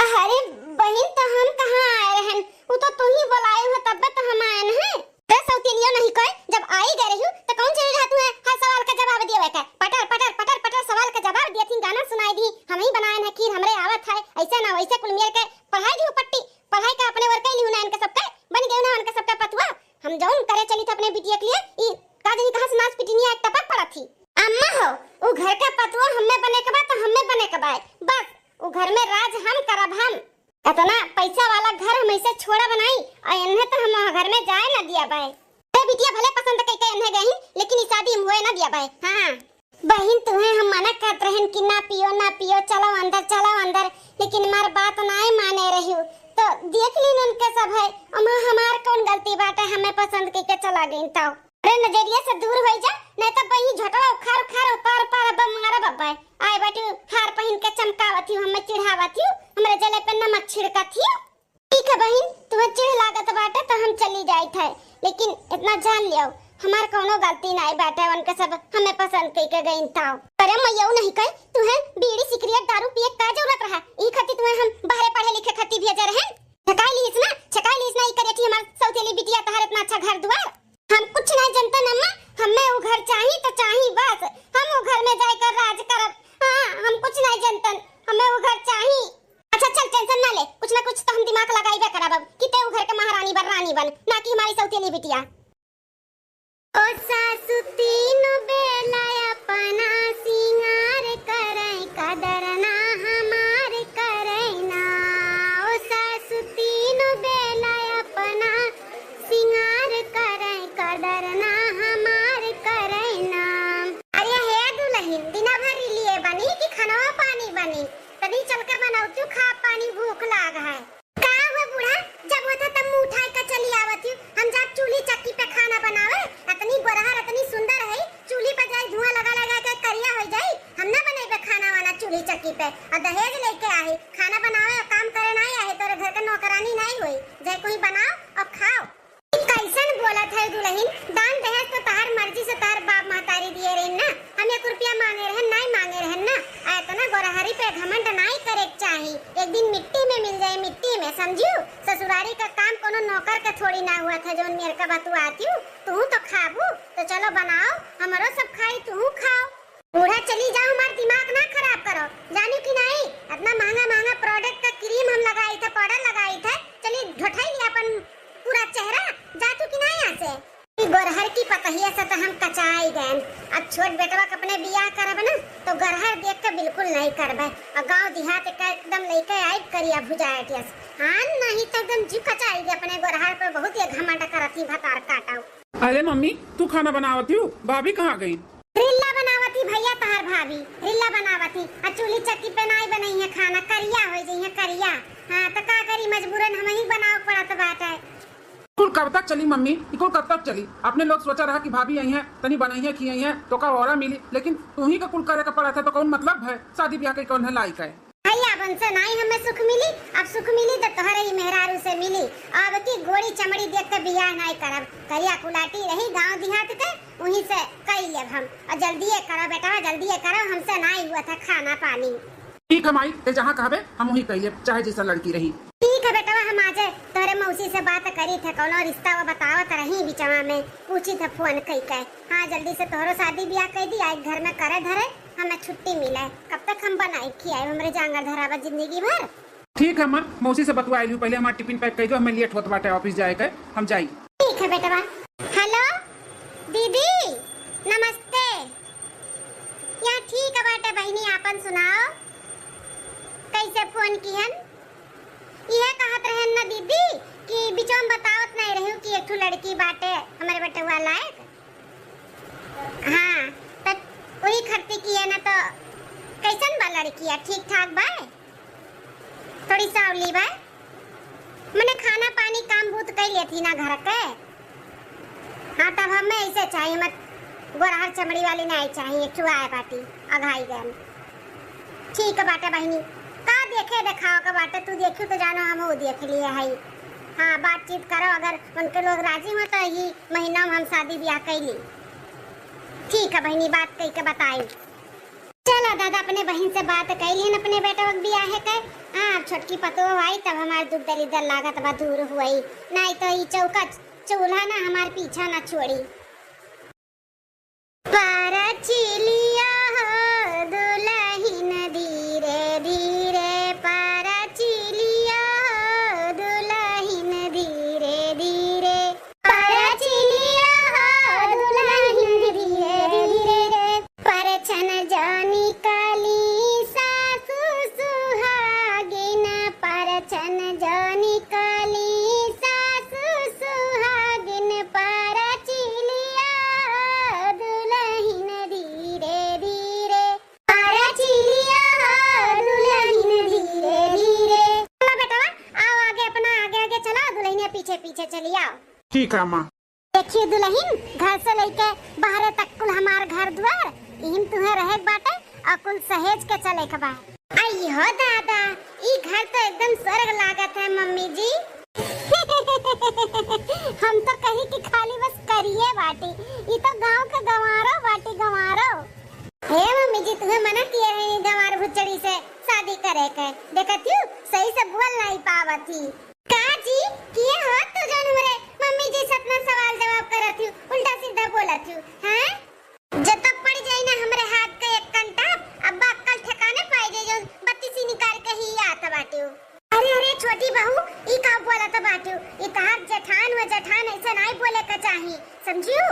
अरे बहन, तो हम कहाँ आए हैं? वो तो तू ही बुलाए हो तब तो हम आए हैं। ते सौतेलियो नहीं कोई, जब आई गए रही तो कौन चली रहा तू है हर सवाल का जवाब दिए का? पटर सवाल का जवाब दिए थी, गाना सुनाई दी, हम ही बनाए हैं खीर हमरे आवत है। ऐसे ना वैसे कुल मिल के पढ़ाई दी पट्टी, पढ़ाई का अपने वर्क ही लिहुना इनके सबके बन गए ना, उनके सबका पतवा। हम जौन करे चली थे अपने बिटिया के लिए, ई काजनी कहां से नाच पिटनिया एक टपक पड़ा थी। अम्मा हो, वो घर का पतवा हमें बने के बाद तो हमें बने के बाद, बस वो घर में राज हम करब। हम इतना पैसा वाला घर हम ऐसे छोड़ा बनाई और इन्हें तो हम घर में जाए ना दिया भाई। ते बिटिया भले पसंद कई इन्हें गई, लेकिन इस शादी हुए ना दिया भाई। हाँ बहन, तुम्हें हम मना करत रहन कि ना पियो, चलो अंदर, लेकिन हमार बात नहीं माने रही तो देख ली उनके सब है। हमार कौन गलती बात है? हमें पसंद के चला गई तो अरे नजरिया से दूर हो जा, नहीं तो बही झटवा उखाड़ पार अब मारा बब्बा आए बाटी हार पहन के चमकावत हूं, हमें चिढ़ावत हूं, हमरे जले पे नमक छिड़कत हूं। ठीक है बहन, तुम्हें चिढ़ लागत बाटे तो हम चली जाई थे, लेकिन इतना जान लियो हमार कोनो गलती नहीं बाटे, उनके सब हमें पसंद के गई था। अरे मैं यूं नहीं कह, तुम्हें बीड़ी सिगरेट दारू पिए का जरूरत रहा? ई खाती तुम्हें हम बाहर पढ़े लिखे खाती भेजे रहे। छकाई लीस ना ई करे थी हमार सौतेली बिटिया तहार इतना अच्छा घर द्वार। हम कुछ नहीं जानते अम्मा, हमें वो घर चाहिए तो चाहिए, बस हम वो घर में जाकर राज करब। हां, हम कुछ नहीं जानते, हमें वो घर चाहिए। अच्छा चल, टेंशन ना ले, कुछ ना कुछ तो हम दिमाग लगाइबे करब कि ते वो घर के महारानी बन रानी बन, ना कि हमारी सौतेली बिटिया। ओ सासु तीनों बेला अपना सिंगार करे, कदर ना हमार करे ना। ओ सासु तीनों बेला अपना सिंगार करे, कदर ना हमार करे ना। अरे हे दुल्हन, दिना भर लिए बनी कि खाना पानी बनी? तभी चलकर बनाऊ तू, खा पानी भूख लाग है। का हुआ बूढ़ा, जब होता तब मुंह उठाई का चली आवत हूं। हम जा चूल्ही चक्की पे खाना बनावे, इतनी गोरहर इतनी सुंदर है, चूल्ही पे जाए धुआं लगा के करिया हो जाए। हम ना बनेबे खाना वाना चूल्ही चक्की पे, और दहेज लेके आए खाना बनावे और काम करे नहीं आए, तोरे घर के नौकरानी नहीं हुई, जाए कोई बनाओ और खाओ। कैसन बोलत है दुल्हन? दान दहेज तो तार मर्जी से तार बाप महतारी दिए रही ना, हम 1 रुपया मांगे रहन नहीं मांगे रहन ना। इतना गोरहरी पे घमंड नहीं करे चाहिए, एक दिन मिट्टी में मिल जाए, मिट्टी में समझियो। ससुरारी का काम कोनो नौकर के थोड़ी ना हुआ था, जो मेरे का बतुआती हूँ। तू तो खाबू तो चलो बनाओ, हमारो सब खाई तू खाओ। बूढ़ा चली जाओ, हमारा दिमाग ना खराब करो, जानू कि नहीं? इतना महंगा तहिया से तो हम कचाई गए। अब छोट बेटवा के अपने बियाह करब ना तो गरहर देख के बिल्कुल नहीं करबे। और गांव देहात का एकदम लेके आई करिया भुजाएटियस। हां नहीं तो एकदम जी कचाई गए अपने गरहर पे बहुत ही घमंड करती भतार काटाऊ। अरे मम्मी तू खाना बनावती हो, भाभी कहाँ गई? रिल्ला बनावती भैया तहार भाभी रिल्ला बनावती। आ चूल्ही चक्की पे नहीं बनई है खाना, करिया हो जई है करिया। हां तो का करी मजबूरन हम ही बनाव पड़त बाटे। कुल कब तक चली मम्मी? कुल कब तक चली? अपने लोग सोचा रहा कि भाभी आई है तनी बनाई है खियाई है तो का और मिली, लेकिन तू ही का कुल करे का पड़ा था तो कौन मतलब है? शादी ब्याह के कौन है लायक है? भैया बन से नहीं हमें सुख मिली। अब सुख मिली तो तोहरे ही मेहरारू से मिली। अब की गोड़ी चमड़ी देख के बियाह नहीं करब। करिया कुलाटी रही गांव देहात के वहीं से कई लेब हम। और जल्दी करो बेटा जल्दी करो, हमसे नहीं हुआ था खाना पानी। ठीक है माई, ते जहाँ कहबे हम वहीं कहिए, चाहे जैसा लड़की रही। ठीक है बेटा हम आ जाए। तोरे मौसी से बात करी थे कौनो रिश्ता वो बतावत रही बिचवा में, पूछी थे फोन कई के। हाँ जल्दी से तोहरो शादी ब्याह कर दी आज घर में करे धरे हमें छुट्टी मिले। कब तक हम बनाई खियाए हमरे जांगर धरावा जिंदगी भर। ठीक है माँ, मौसी से बतवाई लूँ पहले हमारा टिफिन पैक कर दो, हमें लेट होत बाटे ऑफिस जाए के, हम जाई। ठीक है बेटा। हेलो दीदी नमस्ते। या ठीक है बेटा बहनी आपन सुनाओ कैसे फोन किहन? यह कहत रहन ना दीदी कि बिचों बतावत नहीं रहू कि एक लड़की बाटे हमारे बेटवा लायक। हाँ तब वही खर्ची की है ना तो कैसन बा लड़की है? ठीक ठाक बा, थोड़ी सावली बा, मैंने खाना पानी काम बूत कर लेती ना घर के। हाँ तब हमें ऐसे चाहिए मत गोरहर चमड़ी वाली नहीं चाहिए, चुआए बाटी अघाई गए। ठीक है बाटा बहनी का देखे दिखाओ का बाटे, तू देखियो तो जानो हम वो देख लिए है। हाँ बातचीत करो, अगर उनके लोग राजी हो तो ही महीना में हम शादी ब्याह कर ली। ठीक है बहनी बात कही के बताई। चलो दादा अपने बहन से बात कर ली अपने बेटा वक्त ब्याह है के। हाँ छोटकी पतो आई तब हमारे दुख दरिदर लागत बा दूर हुई, नहीं तो ये चौका चूल्हा ना हमारे पीछा ना छोड़ी। पारा चिलिया हो दुल्हन धीरे धीरे, पारा चिलिया हो दुल्हन धीरे धीरे, पारा चिलिया हो दुल्हन धीरे धीरे। परछन जानी काली सासु सुहागिन, परछन जानी काली सासु सुहागिन, पारा चिलिया हो दुल्हन धीरे धीरे, पारा चिलिया हो दुल्हन धीरे धीरे। चलो बेटा आओ आगे अपना आगे आगे चलो, दुल्हनिया पीछे पीछे चली आओ। ठीक है माँ। देखिए दुल्हन घर से लेके बाहर तक कुल हमार घर द्वार इहिम तुम्हें रहे बाटे और कुल सहेज के चले के बा। आई हो दादा ई घर तो एकदम स्वर्ग लागत है मम्मी जी। हम तो कहीं की खाली बस करिए बाटी, ये तो गांव के गंवारो बाटी गंवारो। हे मम्मी जी तुम्हें मना किया है गंवार भुचड़ी से शादी करे के, देखती हूँ सही से बोल नहीं पावती। का जी किए हो तो जान हमरे मम्मी जी से अपना सवाल जवाब करती हूँ, उल्टा सीधा बोलती हूँ। हैं जब तक पड़ जाए ना हमरे हाथ का एक कंटा अब अक्कल ठिकाने पाई जाए जो बत्ती सी निकाल के ही आता बाटी हूँ। अरे अरे छोटी बहू ई का बोला था बाटी हूँ, ई कहा जेठान व जेठान ऐसा नहीं बोले का चाहिए समझियो।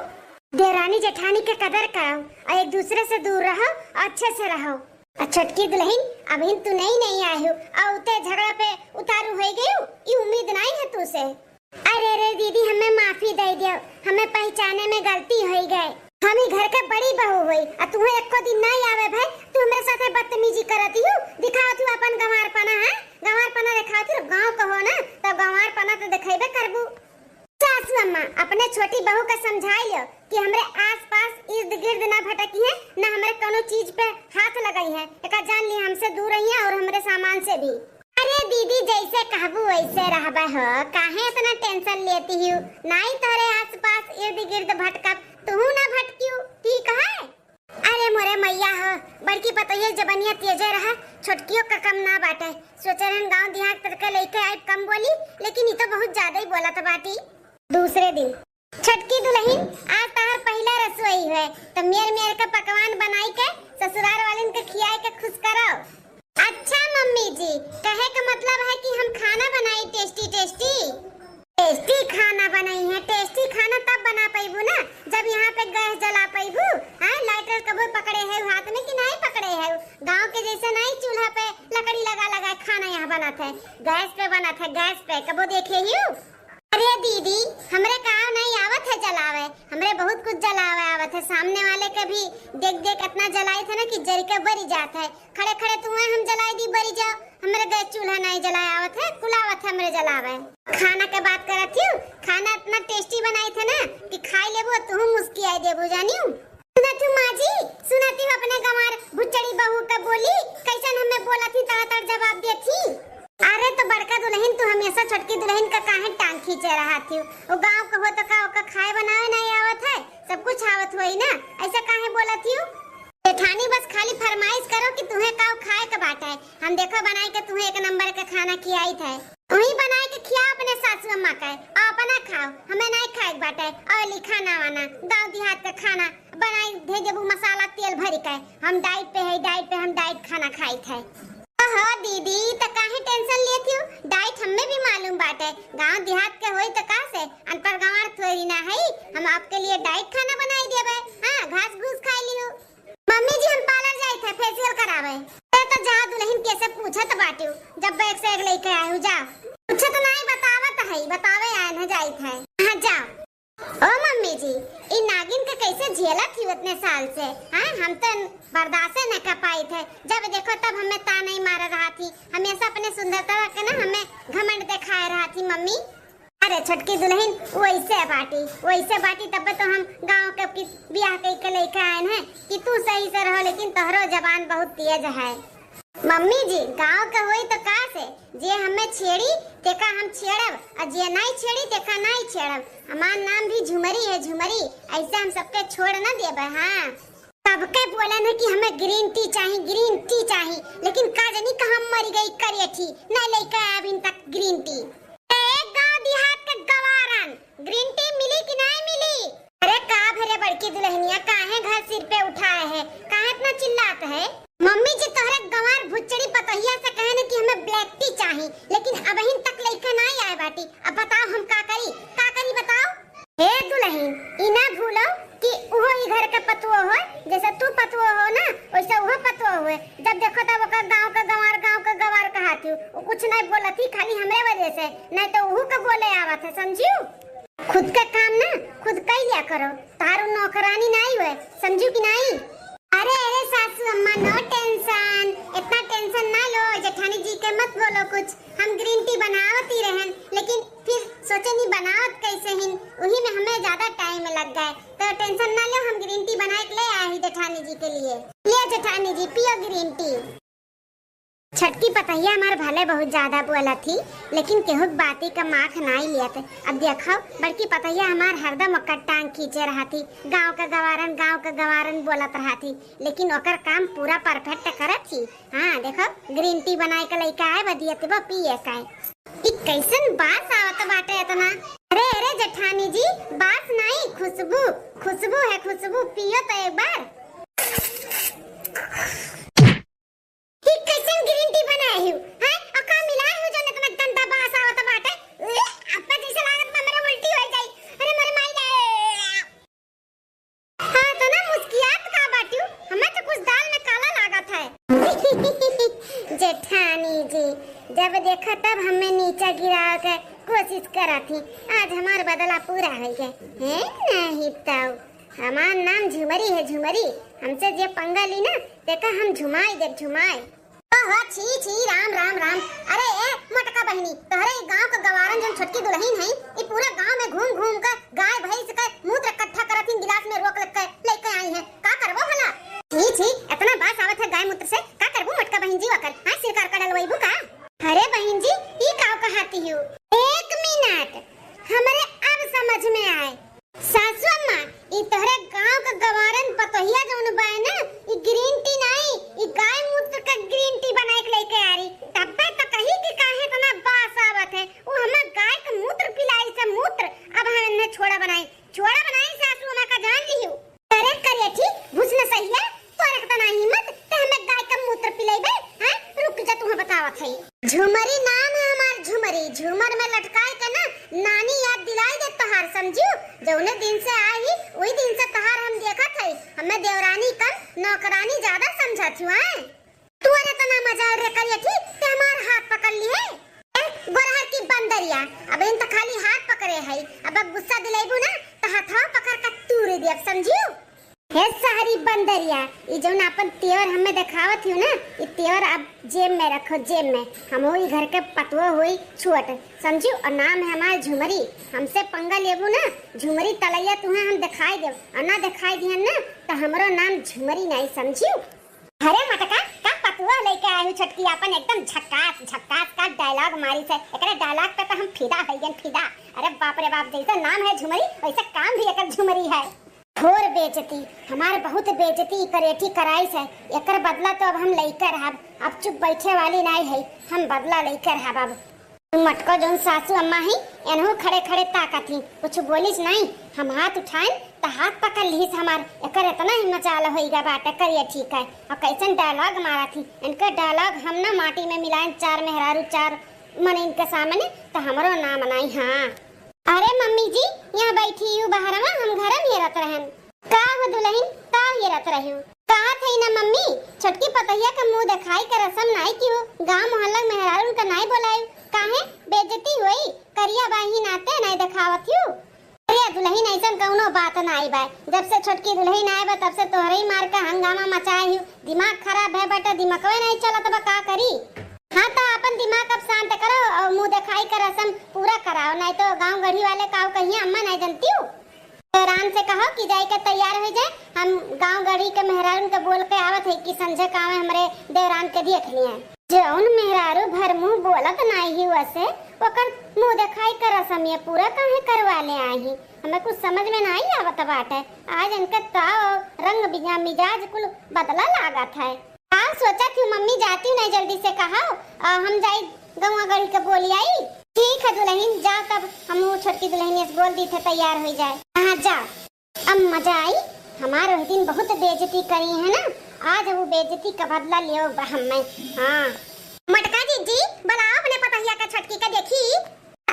देरानी जेठानी के कदर करो और एक दूसरे से दूर रहो अच्छे से रहो। छोटकी दुल्हन अभी तू नहीं आई हो और उते झगड़ा पे उतारू हो गई ये उम्मीद नहीं है तुझसे। अरे रे दीदी हमें माफी दे दियो, हमें पहचाने में गलती हो गई, हम ही घर के बड़ी बहू हुई और तुम्हें एको दिन नहीं आवे भाई तू मेरे साथे बदतमीजी करती हो, दिखाओ तू अपन गंवारपना है, गंवारपना दिखाओ तू गांव कहो ना तो गंवारपना तो दिखेबे करबू। सासू अम्मा अपने छोटी बहू का समझाई लो कि हमरे आसपास इर्द गिर्द ना भटकी है ना हमरे कोनो चीज पे हाथ लगाई है, एका जान ली हमसे दूर रही है और हमरे सामान से भी। अरे दीदी जैसे कहबू वैसे रहबे हो, काहे इतना टेंशन लेती हो, नहीं तोरे आसपास इर्द गिर्द भटकब तू ना भटकियो ठीक है। अरे मोरे मैया हो बड़की पतोहिया जबनिया तेजे रहा, छोटकियों का कम ना बाटे, सोचरन गांव देहात तक लेके आए कम बोली लेकिन ये तो बहुत ज्यादा ही बोला था बाटी। दूसरे दिन छटकी दुल्हन आज तार पहला रसोई है तो मेर का पकवान बनाई के ससुराल वालन के खियाए के खुश करो। अच्छा मम्मी जी कहे का मतलब है कि हम खाना बनाई टेस्टी टेस्टी खाना बनाई है, टेस्टी खाना तब बना पाइबू ना जब यहाँ गैस जला पैबू? हां लाइटर कबो पकड़े है हाथ में कि नहीं पकड़े है? गांव के जैसे नहीं चूल्हा पे लकड़ी लगा लगा खाना यहाँ बनाता है, गैस पे बनाता है, गैस पे कबो देखे ही? अरे दीदी हमरे गाँव नहीं आवत है जलावे, हमरे बहुत कुछ जलावे आवत है। सामने वाले के भी देख देख इतना जलाए थे ना कि जरी के बरी जात है। खड़े खड़े तुम्हें हम जलाई दी बरी जाओ, हमरे गैस चूल्हा नहीं जलाए आवत है, कुलावत है हमरे जलावे। खाना के बात करत हूँ, खाना इतना टेस्टी बनाई थे ना कि खाई लेबू तू मुस्कियाई देबू जानियो। सुनत हूँ माँ जी, सुनती हूँ अपने गंवार भुच्चड़ी बहू का बोली कैसन हमें बोला थी तड़ जवाब दी थी। अरे तो बड़का दुल्हन तू हमेशा छोटकी दुल्हन का काहे टांग खींचे रहा थी? वो गांव का हो तो का ओका खाए बनावे नहीं आवत है, सब कुछ आवत होई ना, ऐसा काहे बोला थी? जेठानी बस खाली फरमाइश करो कि तुम्हें काव खाए का बाटा है, हम देखो बनाई के तुम्हें एक नंबर का खाना खिलाई था। वही बनाए के खिया अपने सासू अम्मा का और अपना खाओ, हमें नहीं खाए बाटा है। और खाना वाना गाँव देहात का खाना बनाई दे देबू मसाला तेल भरी का, हम डाइट पे है, डाइट पे हम डाइट खाना खाई थे। हाँ दीदी तो काहे टेंशन लेती हो? डाइट हमें भी मालूम बाटे, गांव देहात के होई तो का से अनपढ़ गंवार थोड़ी ना है, हम आपके लिए डाइट खाना बनाई देबे। हां घास घूस खा लियो। मम्मी जी हम पार्लर जाई थे फेशियल करावे, तो जा दुल्हन कैसे पूछत बाटे जब बैग से एक लेके आए हो, जा पूछे तो नहीं बतावत है, बतावे आए न जाई थे। हां जाओ। ओ मम्मी जी ई नागिन के कैसे झेला थी उतने साल से? हां हम तो बर्दाश्त न कर पाई थे, जब देखो तब हमें ताने मार रहा थी, हमेशा अपने सुंदरता के ना हमें घमंड दिखाए रहा थी मम्मी। अरे छोटकी दुल्हन वैसे बाटी तब तो हम गांव के ब्याह के लेके आए हैं कि तू सही से रहो, लेकिन तोहरो जबान बहुत तेज है। मम्मी जी गांव का होई तो का से जे हमें छेड़ी तेका हम छेड़ब, और जे नहीं छेड़ी तेका नहीं छेड़ब। हमार नाम भी झुमरी है, झुमरी, ऐसे हम सबके छोड़ न देबे। हां सबके बोले न कि हमें ग्रीन टी चाहिए, लेकिन का जानी कहां मर गई करियठी न लेके आया अभी तक ग्रीन टी। एक गांव देहात के गवारन ग्रीन टी मिली कि नहीं मिली? अरे का भरे बड़की दुल्हनिया काहे घर सिर पे उठाए है, काहे इतना चिल्लात है? मम्मी जी तोहरे गंवार भुच्चड़ी पतोहिया से कहे न कि हमें ब्लैक टी चाहिए, लेकिन अबहिन तक लेके नहीं आए बाटी। अब बताओ हम का करी बताओ। हे दुल्हन ई ना भूलो कि ओहो ई घर के पतुओ हो, जैसे तू पतुओ हो ना वैसे ओहो पतुओ हो। जब देखो तब ओका गांव का गंवार कहती हूँ, वो कुछ नहीं बोलती खाली हमरे वजह से, नहीं तो ओहू के बोले आवत है, समझियो? खुद का काम ना खुद कर लिया करो, तारू नौकरानी नहीं हुए, समझू कि नहीं? अरे सासू अम्मा नो टेंशन, इतना टेंशन ना लो, जेठानी जी के मत बोलो कुछ, हम ग्रीन टी बनावती रहन, लेकिन फिर सोचे नहीं बनावत कैसे ही, वही में हमें ज्यादा टाइम लग गए, तो टेंशन ना लो, हम ग्रीन टी बना के ले आए ही जेठानी जी के लिए। ये जेठानी जी पियो ग्रीन टी। छटकी पतैया हमारे भले बहुत ज्यादा बोला थी, लेकिन केहू बाती का माख नहीं लिया थे। अब देखो बड़की पतैया हमार हरदम ओकर टांग खींचे रहा थी, गांव का गवारन बोलत रहा थी, लेकिन ओकर काम पूरा परफेक्ट करत थी। हाँ देखो ग्रीन टी बनाए के लेके आए बदियत बा पिए का। ई कैसन बास आवत बाटे इतना? अरे जेठानी जी बास नहीं खुशबू है, खुशबू पियो तो एक बार। ग्रीन टी बनाए हूं हैं और का मिलाए हूं जो इतना गंदा बास आवत बाटे, अपना जैसे लागत में मेरा उल्टी हो जाई। अरे मेरे माई जाए। हां तो ना मुस्कियात का बाटू, हमें तो कुछ दाल में काला लागत है। जेठानी जी जब देखा तब हमें नीचे गिरा के कोशिश करा थी, आज हमार बदला पूरा हो गया है। नहीं तो हमार नाम झुमरी है, झुमरी, हमसे जे पंगा ली ना देखा हम झुमाए। ओहो छी राम। अरे ए मोटका बहनी तोहरे गांव का गवारन जो छोटकी दुल्हन है, ये पूरा गांव में घूम कर गाय भैंस का मूत्र इकट्ठा करत गिलास में रोक लेके आई है, का करबो भला? छी इतना बास आवत है गाय मूत्र से, का करबो मोटका बहन जी वकर? हां सिरकार का डलवाईबू का? अरे बहन जी ई का कहती हूं, एक मिनट हमरे अब समझ में आए। सासू अम्मा ई तोहरे गांव का गवारन पतोहिया जौन बाय ना, ई ग्रीन टी नहीं, ई गाय मूत्र का ग्रीन टी बना के लेके आ रही, तब तो कही कि काहे इतना बास आवत है। वो हमें गाय का मूत्र पिलाई से मूत्र, अब हमने छोड़ा बनाई सासू अम्मा का जान लियो। अरे करियठी घुसना सही है, तोरे का ना हिम्मत ते हमें गाय का मूत्र पिलाइबे? हां रुक जा तू बतावत है। झुमरी नाम है हमार, झुमरी, झूमर में लटकाए के ना नानी याद दिलाई दे तो तहार समझू, जौने दिन से आई वही दिन से तहार हम देखत हई, हमें देवरानी कम नौकरानी ज्यादा समझत हुआ है। तू अरे तना मजा रे करिए ठीक ते हमार हाथ पकड़ ली है गोरहर की बंदरिया। अब इन तो खाली हाथ पकड़े हई, अब गुस्सा दिलाइबू ना तो हाथवा पकड़ के तूर दे समझू। हे सारी बंदरिया, ये जो अपन तेवर हमें दिखावत हूँ ना, ये तेवर अब जेब में रखो, जेब में। हम हुई घर के पतवा हुई छुअट समझू, और नाम है हमारा झुमरी। हमसे पंगा लेबू ना झुमरी तलैया तुम्हें हम दिखाई दे, और ना दिखाई दिहन ना तो हमारो नाम झुमरी नहीं समझू। अरे मटका का पतवा लेके आए हूँ छटकी अपन एकदम झक्कास झक्कास का डायलॉग मारी से, एकरे डायलॉग पे तो हम फिदा हईगन फिदा। अरे बाप रे बाप, जैसा नाम है झुमरी वैसा काम भी एक झुमरी है। घोर बेइज्जती, हमारे बहुत बेइज्जती करेठी कराई से, एकर बदला तो अब हम लेकर हब। अब चुप बैठे वाली नहीं है, हम बदला लेकर हब। अब मटको जोन सासू अम्मा ही एनहु खड़े खड़े ताकत ही, कुछ बोलिस नहीं। हम हाथ उठाएं तो हाथ पकड़ लीस हमार, एकर इतना ही मचाल होइगा बाटे करिए ठीक है। और कैसन डायलॉग मारा थी, इनका डायलॉग हम ना माटी में मिलाएं, चार मेहरारू चार मन इनके सामने तो हमारो नाम नहीं। हाँ अरे मम्मी जी यहाँ बैठी हूँ बाहर में, हम घर में हेरत रहन। का हो दुल्हन का हेरत रही हूँ, कहा थी ना मम्मी छोटकी पतैया का मुंह दिखाई के रसम नहीं क्यों, गांव मोहल्ला मेहरारू का नहीं बोलाई, काहे बेइज्जती हुई करिया बाही नाते नहीं दिखावत हूँ। अरे दुल्हन ऐसा कौनो बात नहीं बा, जब से छोटकी दुल्हन आए बा तब से तोहरे ही मार का हंगामा मचाए हूँ। दिमाग खराब है बेटा, दिमाग नहीं चलत बा, का करी। हाँ तो अपन दिमाग अब शांत करो और मुंह दिखाई का रसम पूरा कराओ, नहीं तो गांव गढ़ी वाले काव कहिए अम्मा नहीं जानती हूँ। देवरान से कहो कि जाए के तैयार हो जाए, हम गांव गढ़ी के मेहरारू के बोल के आवत है कि संजय काम है हमारे देवरान के देखनी है। जौन मेहरारू भर मुंह बोलत नहीं ही वैसे ओकर मुंह दिखाई का रसम ये पूरा काहे करवा ले आई, हमें कुछ समझ में नहीं आवत बाटे। आज इनके ताव रंग मिजाज कुल बदला लागत है। हाँ सोचा थी मम्मी जाती हूँ नहीं जल्दी से कहा हम जाई गौवा गढ़ी के बोली आई। ठीक है दुल्हन जाओ, तब हम छोटकी दुल्हन से बोल दी थे तैयार हो जाए। हाँ जाओ, अब मजा आई। हमारे उस दिन बहुत बेइज्जती करी है ना, आज वो बेइज्जती का बदला लियो हमें। हाँ मटका जी बुलाओ अपने पतैया का छोटकी का देखी।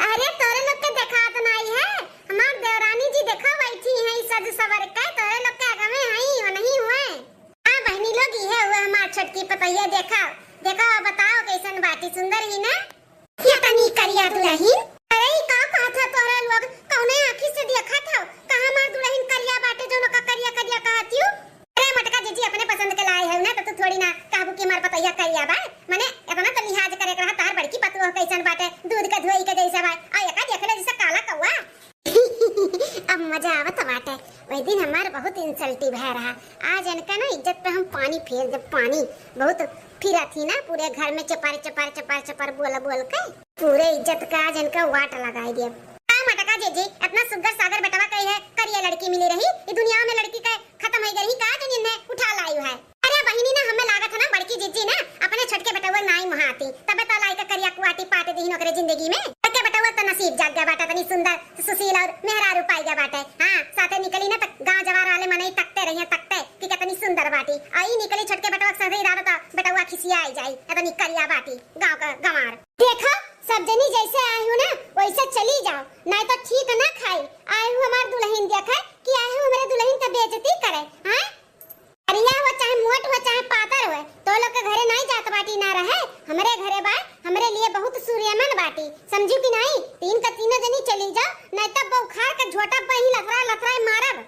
अरे तोरे लोग के देखा तो नहीं है, हमार देवरानी जी देखा बैठी है सज सवर के, तोरे लोग के आगे में हई हो नहीं हुए। हाँ बहनी लोग ही है वो हमार छोटकी पतैया, देखा देखा बताओ कैसन बाटी सुंदर ही ना। ये तनी करिया दुल्हन, अरे का कहा था तोरे लोग कौने आंखी से देखा था, कहां मार दुल्हन करिया बाटे जो का करिया करिया कहती हूं। अरे मटका जी अपने पसंद के लाए है ना, तो तू थोड़ी ना काबू की मार पतैया करिया बा, माने इतना तो लिहाज करे रहा तार बड़की पतुआ कैसन बाटे दूध का धोई के जैसा बा, आ एका देखले जैसा काला कौवा। अब मजा आवत बाटे। वही दिन हमार बहुत इंसल्टी भय रहा, आज इनका ना इज्जत पे हम पानी फेर, जब पानी बहुत फिरा थी ना पूरे घर में चपार चपार चपार चपार बोल बोल के पूरे इज्जत का आज इनका वाट लगाई दिया। मटका जी इतना सुगर सागर बेटवा कही है करिए लड़की मिली रही, ये दुनिया में लड़की का खत्म हो गई का जो इन्हें उठा लाई है। अरे बहिनी ना हमें लागत है ना बड़की जीजी ना अपने छोटके बेटवा नाई महाती तबे तो लाई का करिया कुआटी पाटे दी नौकरी जिंदगी में, के बेटवा तो नसीब जाग गया बाटा, तनी सुंदर सुशील और मेहरारू पाई गया बाटे। हां साथे निकली ना तक गांव जवार वाले मने तकते रहिए तकते कि कितनी सुंदर बाटी आई निकली छोटके बेटवा सही इरादा था बेटवा खिसिया आई जाई इतनी करिया बाटी गांव का गंवार। देखो सब जनी जैसे आई हूँ ना वैसे चली जाओ, नहीं तो ठीक ना खाई। आई हूँ हमार दुल्हन देखा कि आई हूँ हमारे दुल्हन का बेइज्जती करे। हाँ करिया हो चाहे मोट हो चाहे पातर हो, तो लोग के घरे नहीं जात बाटी ना रहे, हमारे घरे बा हमारे लिए बहुत सूर्यमन बाटी, समझू कि नहीं। तीन का तीनों जनी चली जाओ, नहीं तो बुखार का झोटा बही लथरा लथरा मारब।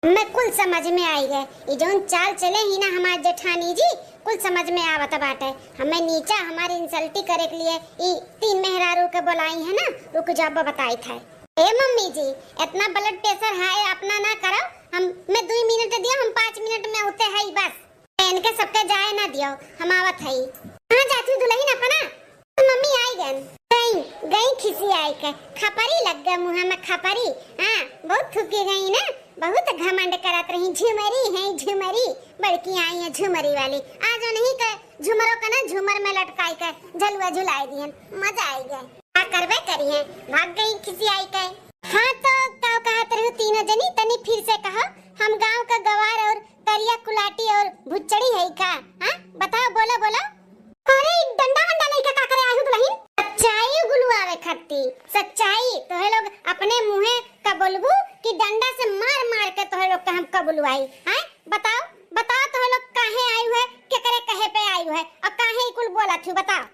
मैं कुल समझ में आई है, ये जोन चाल चले ही ना हमारे जेठानी जी कुल समझ में आवत बाटे। हमें नीचा हमारी इंसल्टी करे के लिए ई तीन मेहरारू के बुलाई है ना, रुक जाब बताई था। ए मम्मी जी इतना ब्लड प्रेशर हाई अपना ना करो, हम मैं 2 मिनट दियो, हम 5 मिनट में उठते है बस, इनके सबके जाए ना दियो, हम आवत है। कहां जाती दुल्हन अपना? मम्मी आई गन गई खिसी आई के खपरी लग गया मुंह में खपरी। हां बहुत थुकी गई ना, बहुत घमंड करत रही, झुमरी है झुमरी बड़की आई है झुमरी वाली। आज नहीं के झुमरों का ना झुमर में लटकाई के झलुआ झुलाई दियन, मजा आई गए। क्या करबे करिए भाग गई खिसी आई के। हां तो का कहत रहो तीनों जनी तनी फिर से कहो, हम गांव का गवार और करिया कुलाटी और भुच्चड़ी है का? हां बताओ बोलो बोलो। अरे डंडा वंडा नहीं का करे आई हूं दुल्हन, सच्चाई गुलवावे खत्ती सच्चाई तो है लोग अपने मुंहे का बोलबू कि डंडा से मार मार के तोहे लोग के हम कब बुलवाई हैं? बताओ बताओ तोहे लोग काहे आई हुए, केकरे कहे पे आई हुए और काहे कुल बोला थी बताओ।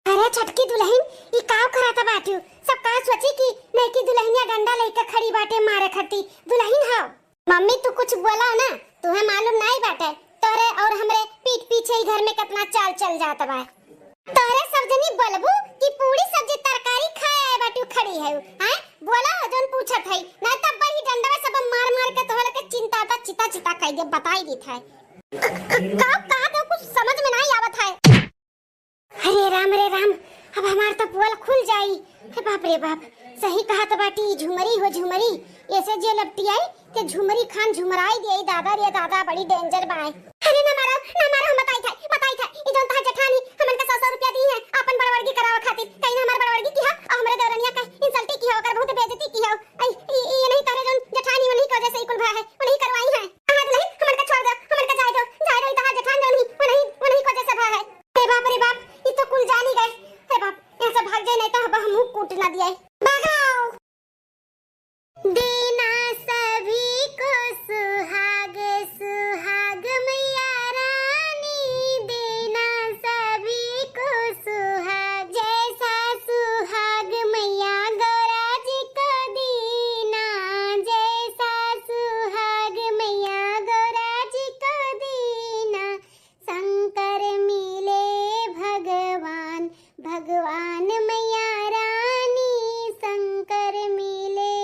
अरे छटकी दुल्हन ई काव कराता बाटू, सब का सोची कि नहीं कि दुल्हनिया डंडा लेके खड़ी बाटे मारे खती दुल्हन हो। मम्मी तू कुछ बोला ना, तुम्हें मालूम नहीं बाटे तोरे और हमरे पीठ पीछे ही घर में कितना चाल चल जाता बा। तोरे सब जनी बोलबू कि पूरी सब्जी तरकारी खाए आए बाटू खड़ी है हैं? बोला जोन पूछत है ना तब बड़ी डंडा सब मार मार के तोहरे के चिंता ता चिता चिता कह दे बताई दी था। का कहा तो कुछ समझ में नहीं आवत है। अरे राम अब हमार तो पोल खुल जाई। हे बाप रे बाप, सही कहा तो बाटी झुमरी हो झुमरी, ऐसे जे लपटी आई ते झुमरी खान झुमराई दे दादा रे दादा बड़ी डेंजर बाय। अरे ना मारो हम बताई था ई जोन ता जठानी हमन का 100 रुपया दी है अपन बड़वड़गी करावा खातिर, कहीं हमार बड़वड़गी की है और हमरे देवरनिया का इंसल्टी की है ओकर बहुत बेइज्जती की है। ये नहीं करे जोन जठानी वाली को जैसे कुल भा है वो नहीं करवाई है। आज नहीं हमन का छोड़ दो, हमन का जाए दो ता जठान जोन ही वो नहीं को जैसे भा है। रे बाप ये तो कुल जान ही गए। हे बाप यहाँ से भाग जाए नहीं तो अब हम कूट ना दिए। भागाओ देना सभी को सुहाग सुहाग मैया रानी, देना सभी को सुहाग जैसा सुहाग मैया गौरा जी को दीना, जैसा सुहाग मैया गौरा जी को दीना। शंकर मिले भगवान भगवान मैया रानी, शंकर मिले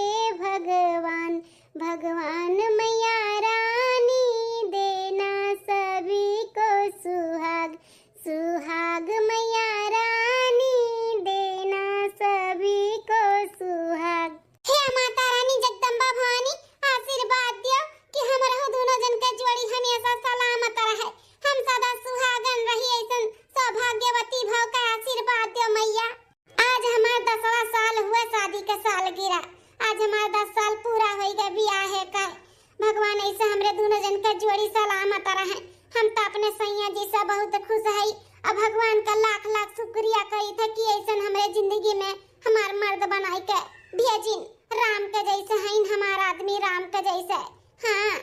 भगवान भगवान मैया रानी, देना सभी को सुहाग सुहाग मैया रानी, देना सभी को सुहाग। हे माता रानी जगदम्बा भवानी आशीर्वाद दियो कि हमरा दोनों जन के जोड़ी हमेशा सलामत रहे, हम सदा सुहागन रही ऐसन सौभाग्यवती भव का आशीर्वाद दियो मैया। आज हमार 10वां साल हुआ शादी के सालगिरह, आज हमार 10 साल पूरा हो गए बियाह का। भगवान ऐसे हमरे दोनों जन के जोड़ी सलामत रहे, हम तो अपने सैया जी से बहुत खुश है। अब भगवान का लाख लाख शुक्रिया कही था कि ऐसा हमरे जिंदगी में हमार मर्द बनाई के भेजिन, राम के जैसे हैं हमार आदमी राम के जैसे। हाँ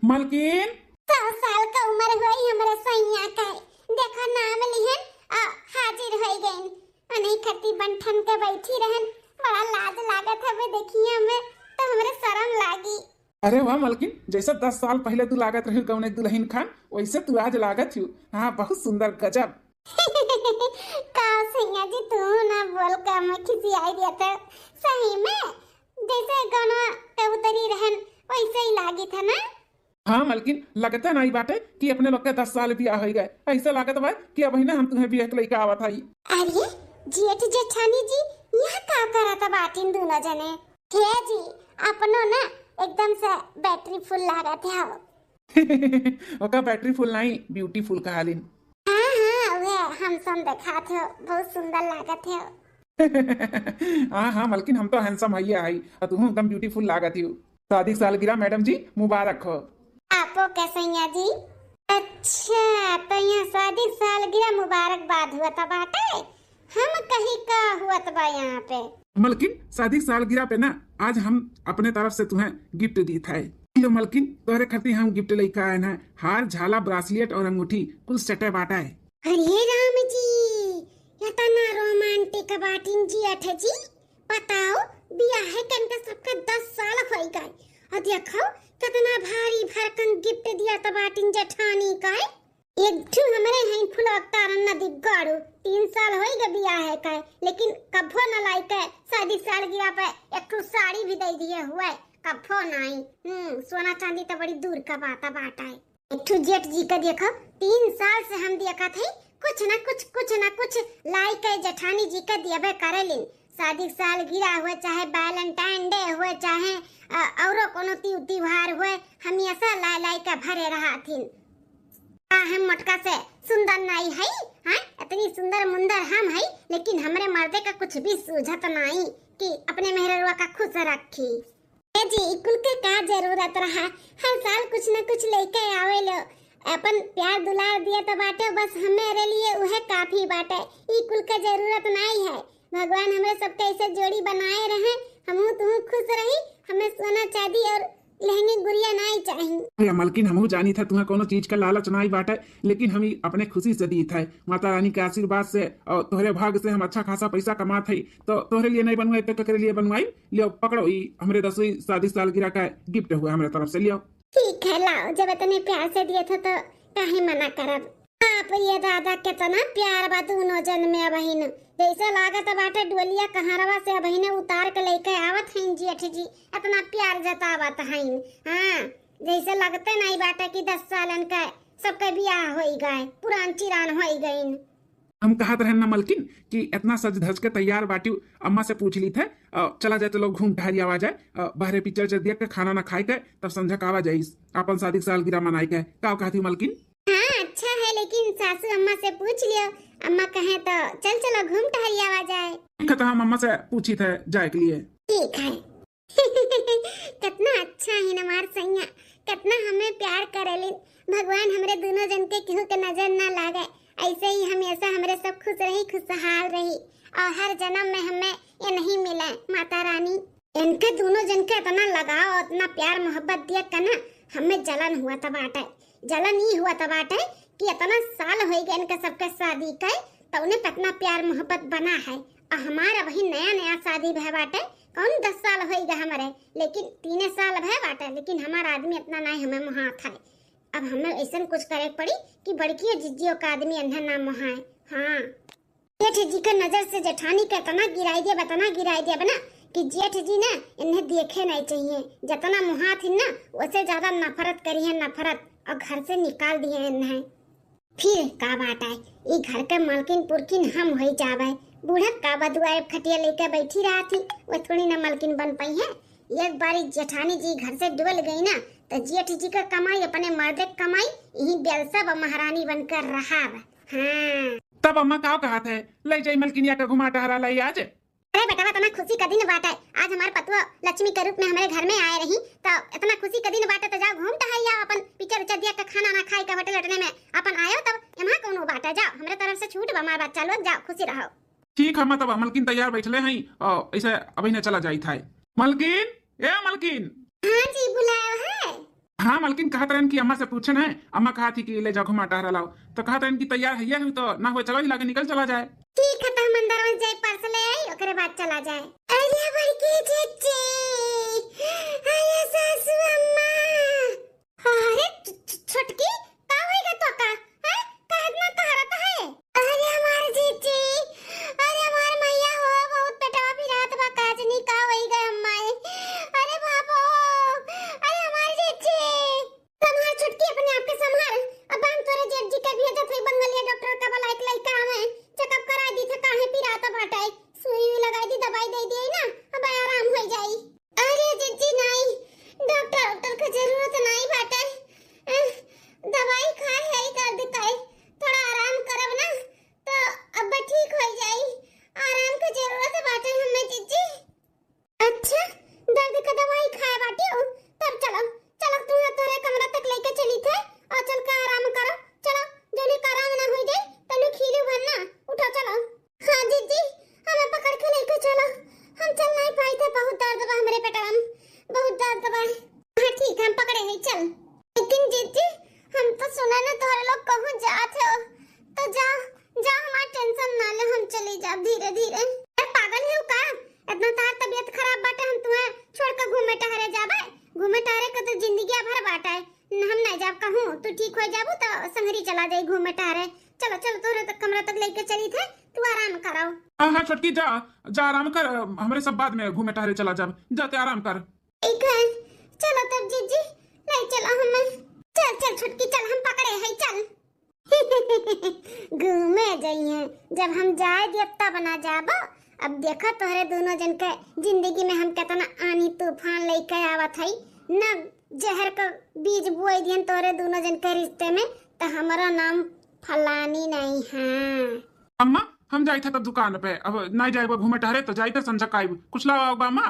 मलकिन 100 साल का उम्र हुई हमरे सैया का, देखो नाम लिहन हाजिर हो गई। अनही खती बंठन के बैठी रहन, बड़ा लाज लागत है देखिए हमें तो हमरे शर्म लागी। अरे वाह मलकिन, जैसा 10 साल पहले तू लागत रही कौन दुल्हन खान वैसे तू आज लागत हूँ। हाँ बहुत सुंदर गजब। का सैया जी तू ना बोल का मैं खिसियाई दिया था, सही में जैसे गाना पे उतरी रहन वैसे ही लागी था ना। हाँ मलकिन लगता नहीं बाटे कि अपने लोग के 10 साल बियाह हो गए, ऐसा लागत बा कि अब ना हम तुम्हें बियाह के लेके आवत हई। अरे जेठ जेठानी जी यहाँ का करता बाटिन दोनों जने थे जी, अपनो ना एकदम से बैटरी फुल लागत है। ओका बैटरी फुल नहीं ब्यूटीफुल कहालिन। हाँ वे हम सब देखा थे बहुत सुंदर लागत है। हाँ मलकिन हम तो हैंडसम है आई और तुम एकदम ब्यूटीफुल लागत हो। शादी सालगिरह मैडम जी मुबारक हो। आपको कैसे जी? अच्छा तो यहाँ शादी सालगिरह मुबारकबाद हुआ था बाटे, हम कहीं का हुआ था यहाँ पे। मलकिन शादी सालगिरह पे ना आज हम अपने तरफ से तुम्हें गिफ्ट दी था। लो मलकिन तोहरे खातिर हम गिफ्ट लेकर आए हैं, हार झाला ब्रासलेट और अंगूठी कुल सटे बाटा है। अरे राम जी ये तो ना रोमांटिक बाटिन जी अठे जी, बताओ बियाह कन के सबका 10 साल हो गए और देखो कितना भारी भरकम गिफ्ट दिया तो बाटिन जेठानी का। एक ठू हमरे हैं फुलौतारन नदी गाड़ू 3 साल हो गए बियाह का, लेकिन कभो न लाई के शादी सालगिरह पे एक ठू साड़ी भी दे दिए हुए कभो नहीं। सोना चांदी तो बड़ी दूर का बात है। एक ठू जेठ जी का देखो 3 साल से हम देखा थे कुछ ना कुछ लाई के जेठानी जी का दियबे करेलिन। शादी सालगिरह हुए चाहे वैलेंटाइन डे हुए चाहे औरो कोनो त्योहार हुए हमेशा लाई के भरे रहा थीन। हम मटका से सुंदर नहीं है, हाँ इतनी सुंदर मुंदर हम है, लेकिन हमरे मर्दे का कुछ भी सूझत नहीं कि अपने मेहररुआ का खुश रखी। जी कुल के का जरूरत रहा, हर साल कुछ न कुछ लेके आवे लो, अपन प्यार दुलार दिया तो बाटे बस हमारे लिए वह काफी बाटे, ई कुल के जरूरत नहीं है। भगवान हमें सबके ऐसे जोड़ी बनाए रहे, हम तुम खुश रही, हमें मलकिन हमहू जानी था तुम्हें कोनो चीज का लालच नहीं बाटे, लेकिन हम अपने खुशी से दी था माता रानी के आशीर्वाद से और तोहरे भाग से हम अच्छा खासा पैसा कमात है। तो तोहरे लिए नहीं बनवाई तो केकरे लिए बनवाई? लियो पकड़ो, ई हमरे 10वीं शादी सालगिरह का गिफ्ट हुआ हमारे तरफ से, लियो। ठीक है लाओ, जब इतने प्यार से दिए थे तो काहे मना करब। आप ये दादा कितना प्यार बा दोनों जन में बहिन, जैसे लागत बाटे डोलिया कहारवा से बहिने उतार के लेके आवत हैं जेठ जी, इतना प्यार जतावत हैं। हाँ जैसे लगते नहीं बाटे कि 10 सालन का सबके बियाह हो गए, पुरान चिरान हो गई। हम कहत रहे ना मलकिन कि इतना सज धज के तैयार बाटी, अम्मा से पूछ ली थे चला जाए तो लोग घूम टहरी आवा जाए, बाहरे पिक्चर चल देख के खाना ना खाए के तब समझा आवा जाए अपन शादी सालगिरह मनाई के। का कहती मलकिन? हाँ अच्छा है, लेकिन सासू अम्मा से पूछ लियो, अम्मा कहे तो चल चलो घूम टहरी आवा जाए। ठीक है, तो हम अम्मा से पूछी थे जाए के लिए। ठीक है। कितना अच्छा है हमार सैया, कितना हमें प्यार करेलिन। भगवान हमरे दोनों जन के केहू के नजर ना लागे, ऐसे ही हमेशा हमरे सब खुश रही, खुशहाल रही और हर जन्म में हमें ये नहीं मिले माता रानी। इनके दोनों जन के इतना लगाव और इतना प्यार मोहब्बत दिया करना हमें जलन हुआ था बाटे, जलन ही हुआ था बाटे कि इतना साल हो गए इनके सबके शादी के, तो उन्हें कितना प्यार मोहब्बत बना है। और हमारा वही नया नया शादी भय बाटे, कौन 10 साल हो गए हमारे, लेकिन 3 साल भय बाटे, लेकिन हमारा आदमी इतना नहीं हमें मुहात है। अब हमें ऐसा कुछ करे पड़ी कि बड़की जिज्जियों का आदमी अंधा ना मुहाए। हाँ जेठ जी के नजर से जेठानी का इतना गिराई दिया, बतना गिराई दिया बना कि जेठ जी ने इन्हें देखे नहीं चाहिए, जितना मुहा थी ना उससे ज्यादा नफरत करी है, नफरत, और घर से निकाल दिए इन्हें। फिर का बात है, ये घर के मालकिन पुरकिन हम हो जावे। बूढ़ा का बदुआ खटिया लेकर बैठी रहा थी, वो थोड़ी ना मालकिन बन पाई है। एक बारी जेठानी जी घर से डुबल गई ना तो जेठ जी का कमाई अपने मर्द कमाई यही बेलसा महारानी बनकर रहा। हाँ तब अम्मा का कहा थे ले जाई मलकिनिया का घुमा टहरा लाई आज। अरे बेटा इतना खुशी का दिन बात है, आज हमारे पतुआ लक्ष्मी के रूप में हमारे घर में आए रही, तो इतना खुशी का दिन बात है, तो जाओ घूम टहल आओ, अपन पिक्चर उचर दिया का खाना ना खाई का होटल लटने में अपन आयो, तब यहाँ कौन बात है, जाओ हमारे तरफ से छूट बा, हमारे बच्चा लोग जाओ खुशी रहो। ठीक है तब मलकिन तैयार बैठले हैं और ऐसे अभी ने चला जाई था। मलकिन ए मलकिन। हाँ जी बुलाया है। हाँ मलकिन कहत रहन कि अम्मा से पूछन है, अम्मा कहा थी कि ले जाओ घुमा टहरा लाओ, तो कहत रहन कि तैयार है हुई तो ना हुए चलो ही लाके निकल चला जाए। ठीक है तो हम अंदर में जाए पार्सल ले आई, ओकरे बाद चला जाए। अरे बड़की जीजी, अरे सासू अम्मा, अरे छोटकी का होएगा तो का है, कहत ना कहरत है। अरे हमार जीजी, अरे हमार मैया हो बहुत पेटवा पिरात बा, काजनी का होएगा अम्मा। अरे बाबू, अरे हमार जीजी संभाल, छोटकी अपने आप के संभाल। अब हम तोरे जेठ जी के भेजा थे बंगलिया डॉक्टर का बुला के लइका हमें चेकअप करा दी थे, काहे पिराता बाटे, सुई लगाई दी, दवाई दे दी ना, अब आराम हो जाई। अरे जीजी नहीं, डॉक्टर की जरूरत नहीं बाटे, दवाई खाए है दर्द का, थोड़ा आराम करब ना तो अब ठीक हो जाई, आराम की जरूरत बाटे हमें जीजी। अच्छा दर्द का दवाई खाए बाटी हो, तब चलो चलो तू तोरे कमरा तक लेके चली थे और चल के आराम करो, चलो जल्दी आराम ना हो जाए तनु खीलू भरना, उठो चलो। हाँ जीजी हमें पकड़ के लेके चलो, हम चल नहीं पाए थे, बहुत दर्द बा हमारे पेट में, बहुत दर्द बा। हाँ ठीक हम पकड़े हैं चल, लेकिन जीजी हम तो सुना ना तुम्हारे लोग कहूँ जाते हो, तो जाओ जाओ हमारा टेंशन ना ले, हम चले जाओ धीरे धीरे। पागल है का, इतना तार तबीयत खराब बाटे, हम तुम्हें छोड़ कर घूमे टहरे जाबे, घूमे टहरे का तो जिंदगी भर बाटे, हम नहीं जाब कहूँ, तू ठीक हो जाबू तो संगरी चला जाई घूमे टहरे। चलो चलो तोरे तक कमरा तक लेके चली थे, तू आराम कराओ। हाँ छोटकी जा जा आराम कर, हमारे सब बाद में घूमे टहरे चला जा, जाते आराम कर। ठीक है चलो तब जीजी ले चलो हमें, चल चल छोटकी चल, हम पकड़े हैं चल। घूमे जाइए, जब हम जाए देवता बना जाबो। अब देखा तोहरे दोनों जन के जिंदगी में हम कितना आनी तूफान लेके आवत है ना, जहर का बीज बोई दियन तोहरे दोनों जन के रिश्ते में, तो हमारा नाम फलानी नहीं है। अम्मा हम जाए थे तब दुकान पे, अब नहीं जाए घूमे टहरे तो जाए थे संझा का कुछ लाओ अम्मा।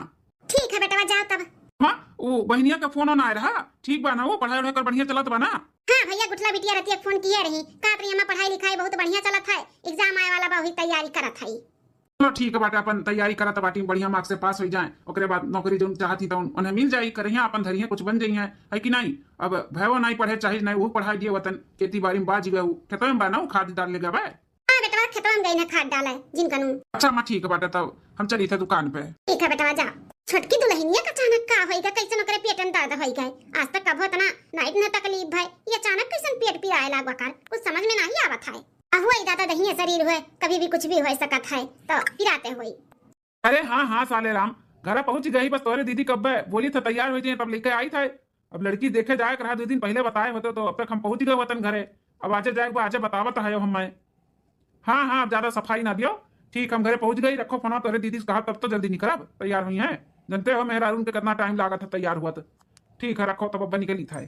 ठीक है बेटा जाओ तब। हाँ वो बहनिया का फोन ना रहा, ठीक बा ना, वो पढ़ाई उढ़ाई कर बढ़िया चलत बा ना। हाँ भैया गुटला बिटिया रहती है, फोन किया रही, का प्रियमा पढ़ाई लिखाई बहुत बढ़िया चलत है, एग्जाम आए वाला बा वही तैयारी करत है। चलो ठीक है बाटे, अपन तैयारी करत बाटी, बढ़िया मार्क्स से पास हो जाए, ओकरे बाद नौकरी जो चाहती तो उन्हें मिल जाई, करिया अपन धरिया कुछ बन जाई है कि नहीं। अब भैया नहीं पढ़े चाहे नहीं, वो पढ़ाई दिए वतन खेती बाड़ी में बाजी गए, खेतों में बना खाद डाल ले गए। हाँ बेटा खेतों में गई ना खाद डाला है जिनका नू। अच्छा माँ ठीक है बाटे, तब हम चली थे दुकान पे। ठीक है बेटा जा। छोटकी दुल्हनिया का अचानक का होइगा, कैसे ओकरे पेट में दर्द होइगा, आज तक कब इतना नाइट न तकलीफ भाई, ये अचानक कैसे पेट पिराए लागवा कर, कुछ समझ में नहीं आवत है। हुआ दादा दहिया शरीर हुए, कभी भी कुछ भी हो सकत है तो पिराते हुई। अरे हाँ हाँ साले राम, घर पहुंच गई, बस तोरे दीदी कब बोली था तैयार हो जाए तब लेके आई था। अब लड़की देखे जाए रहा, 2 दिन पहले बताए होते तो अब तक हम पहुंच गए वतन घरे। अब आजे जाए आजे बतावत है हम। हाँ हाँ अब ज्यादा सफाई ना दियो, ठीक हम घरे पहुंच गई, रखो फोन तोरे दीदी से कहा तब तो जल्दी निकलब, तैयार हुई है, जानते हो मेरा अरुण के कितना टाइम लगा था तैयार हुआ तो। ठीक है रखो तब अब्बा निकली था।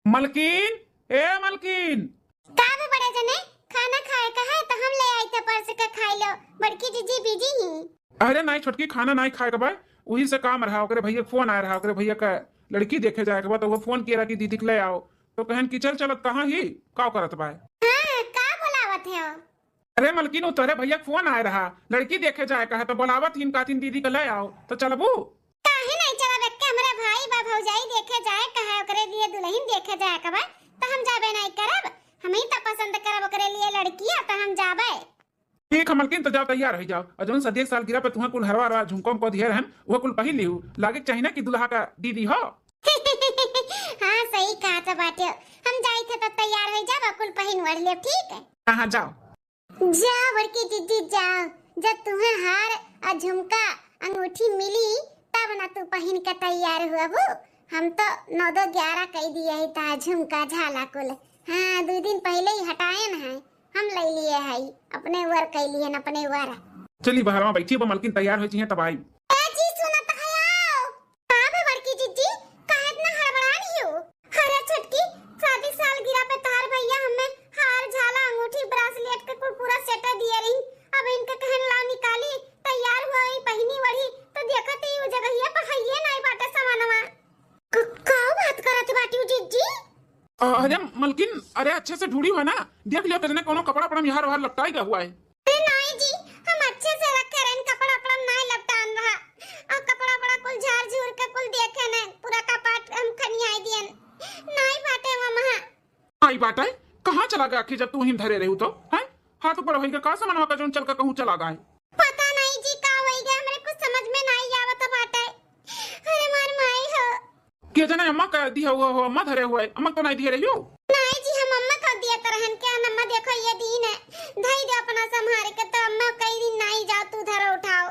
मलकिन ए मलकिन का बड़े जने खाना खाए का है तो हम ले आई थे परस का खाई लो, बड़की जीजी बिजी ही। अरे नहीं छोटकी खाना नहीं खाए भाई, वही से काम रहा, ओकरे भैया फोन आया रहा, ओकरे भैया का लड़की देखे जाए के बाद वो फोन किया कि दीदी के ले आओ, तो कहन कि चल चलत कहाँ ही का करत भाई। हां का बुलावत है? अरे मलकिन वो तोरे भैया फोन आया रहा, लड़की देखे जाए कहा तो बुलावत हिन कातिन दीदी के ले आओ, तो चलबू काहे नहीं चला के हमरा भाई बा भौजाई देखे जाए कहा, ओकरे लिए दुल्हन देखे जाए का बा, तो हम जाबे नहीं करब, हम ही तो पसंद करब ओकरे लिए लड़की, तो हम जाबे। ठीक है मलकिन तो जाओ तैयार हो जाओ, और जौन सदी साल गिरा पे तुम्हें कुल हरवा हरवा झुमको को दिए रहन वो कुल पहन लिहू, लागे चाहिए ना कि दुल्हा का दीदी हो। हां सही कहा तो बाटे, हम जाई थे तो तैयार हो जाब, कुल पहन वड़ ले, ठीक है। हां जाओ जाओ बड़की दीदी जाओ, जब तुम्हें हार और झुमका अंगूठी मिली तब ना तू पहन के तैयार हुआ वो, हम तो 9 2 11 कह दिए है ता झुमका झाला कुल। हाँ 2 दिन पहले ही हटायन है, हम ले लिए है अपने वर कह लिए अपने वर। चली बाहर में बैठी, मलकिन तैयार हो चाहिए तब आई। ए जी सुना तो है आओ, का बे बड़की दीदी काहे इतना हड़बड़ा रही हो? अरे छटकी शादी साल गिरा पे तार भैया हमें हार झाला अंगूठी ब्रासलेट के कुल पूरा सेट दिए रही, अब इनके कहन ला निकाली तैयार हुई पहनी वड़ी तो देखत ही वो जगह ये पहइए नहीं बाटे सामानवा। का बात करत बाटी जीजी? अरे मलकिन अरे अच्छे से ढूंढी है ना, देख लियो तेरे कोनो कपड़ा पड़ा यहाँ बाहर लपटाई का हुआ है। अरे नहीं जी हम अच्छे से रखे रहन, कपड़ा पड़ा नहीं लपटान रहा, और कपड़ा पड़ा कुल झाड़ झूर के कुल देखे न पूरा कपाट हम खनियाई दियन नहीं बाटे मामा। आई बात है कहाँ चला गया आखिर जब तू ही धरे रही तो है, हाथ ऊपर होई का सामान का जोन चल का कहूं चला गया। पता नहीं जी का होई गया, हमरे कुछ समझ में नहीं आवत बाटे। अरे मार माई हो के जाने अम्मा का दिया हुआ हो, अम्मा धरे हुए अम्मा तो नहीं दिए रही हो। नहीं जी हम अम्मा का दिया तरहन क्या अम्मा देखो ये दिन है धई दे अपना संभार के, तो अम्मा कई दिन नहीं जाओ तू धरो उठाओ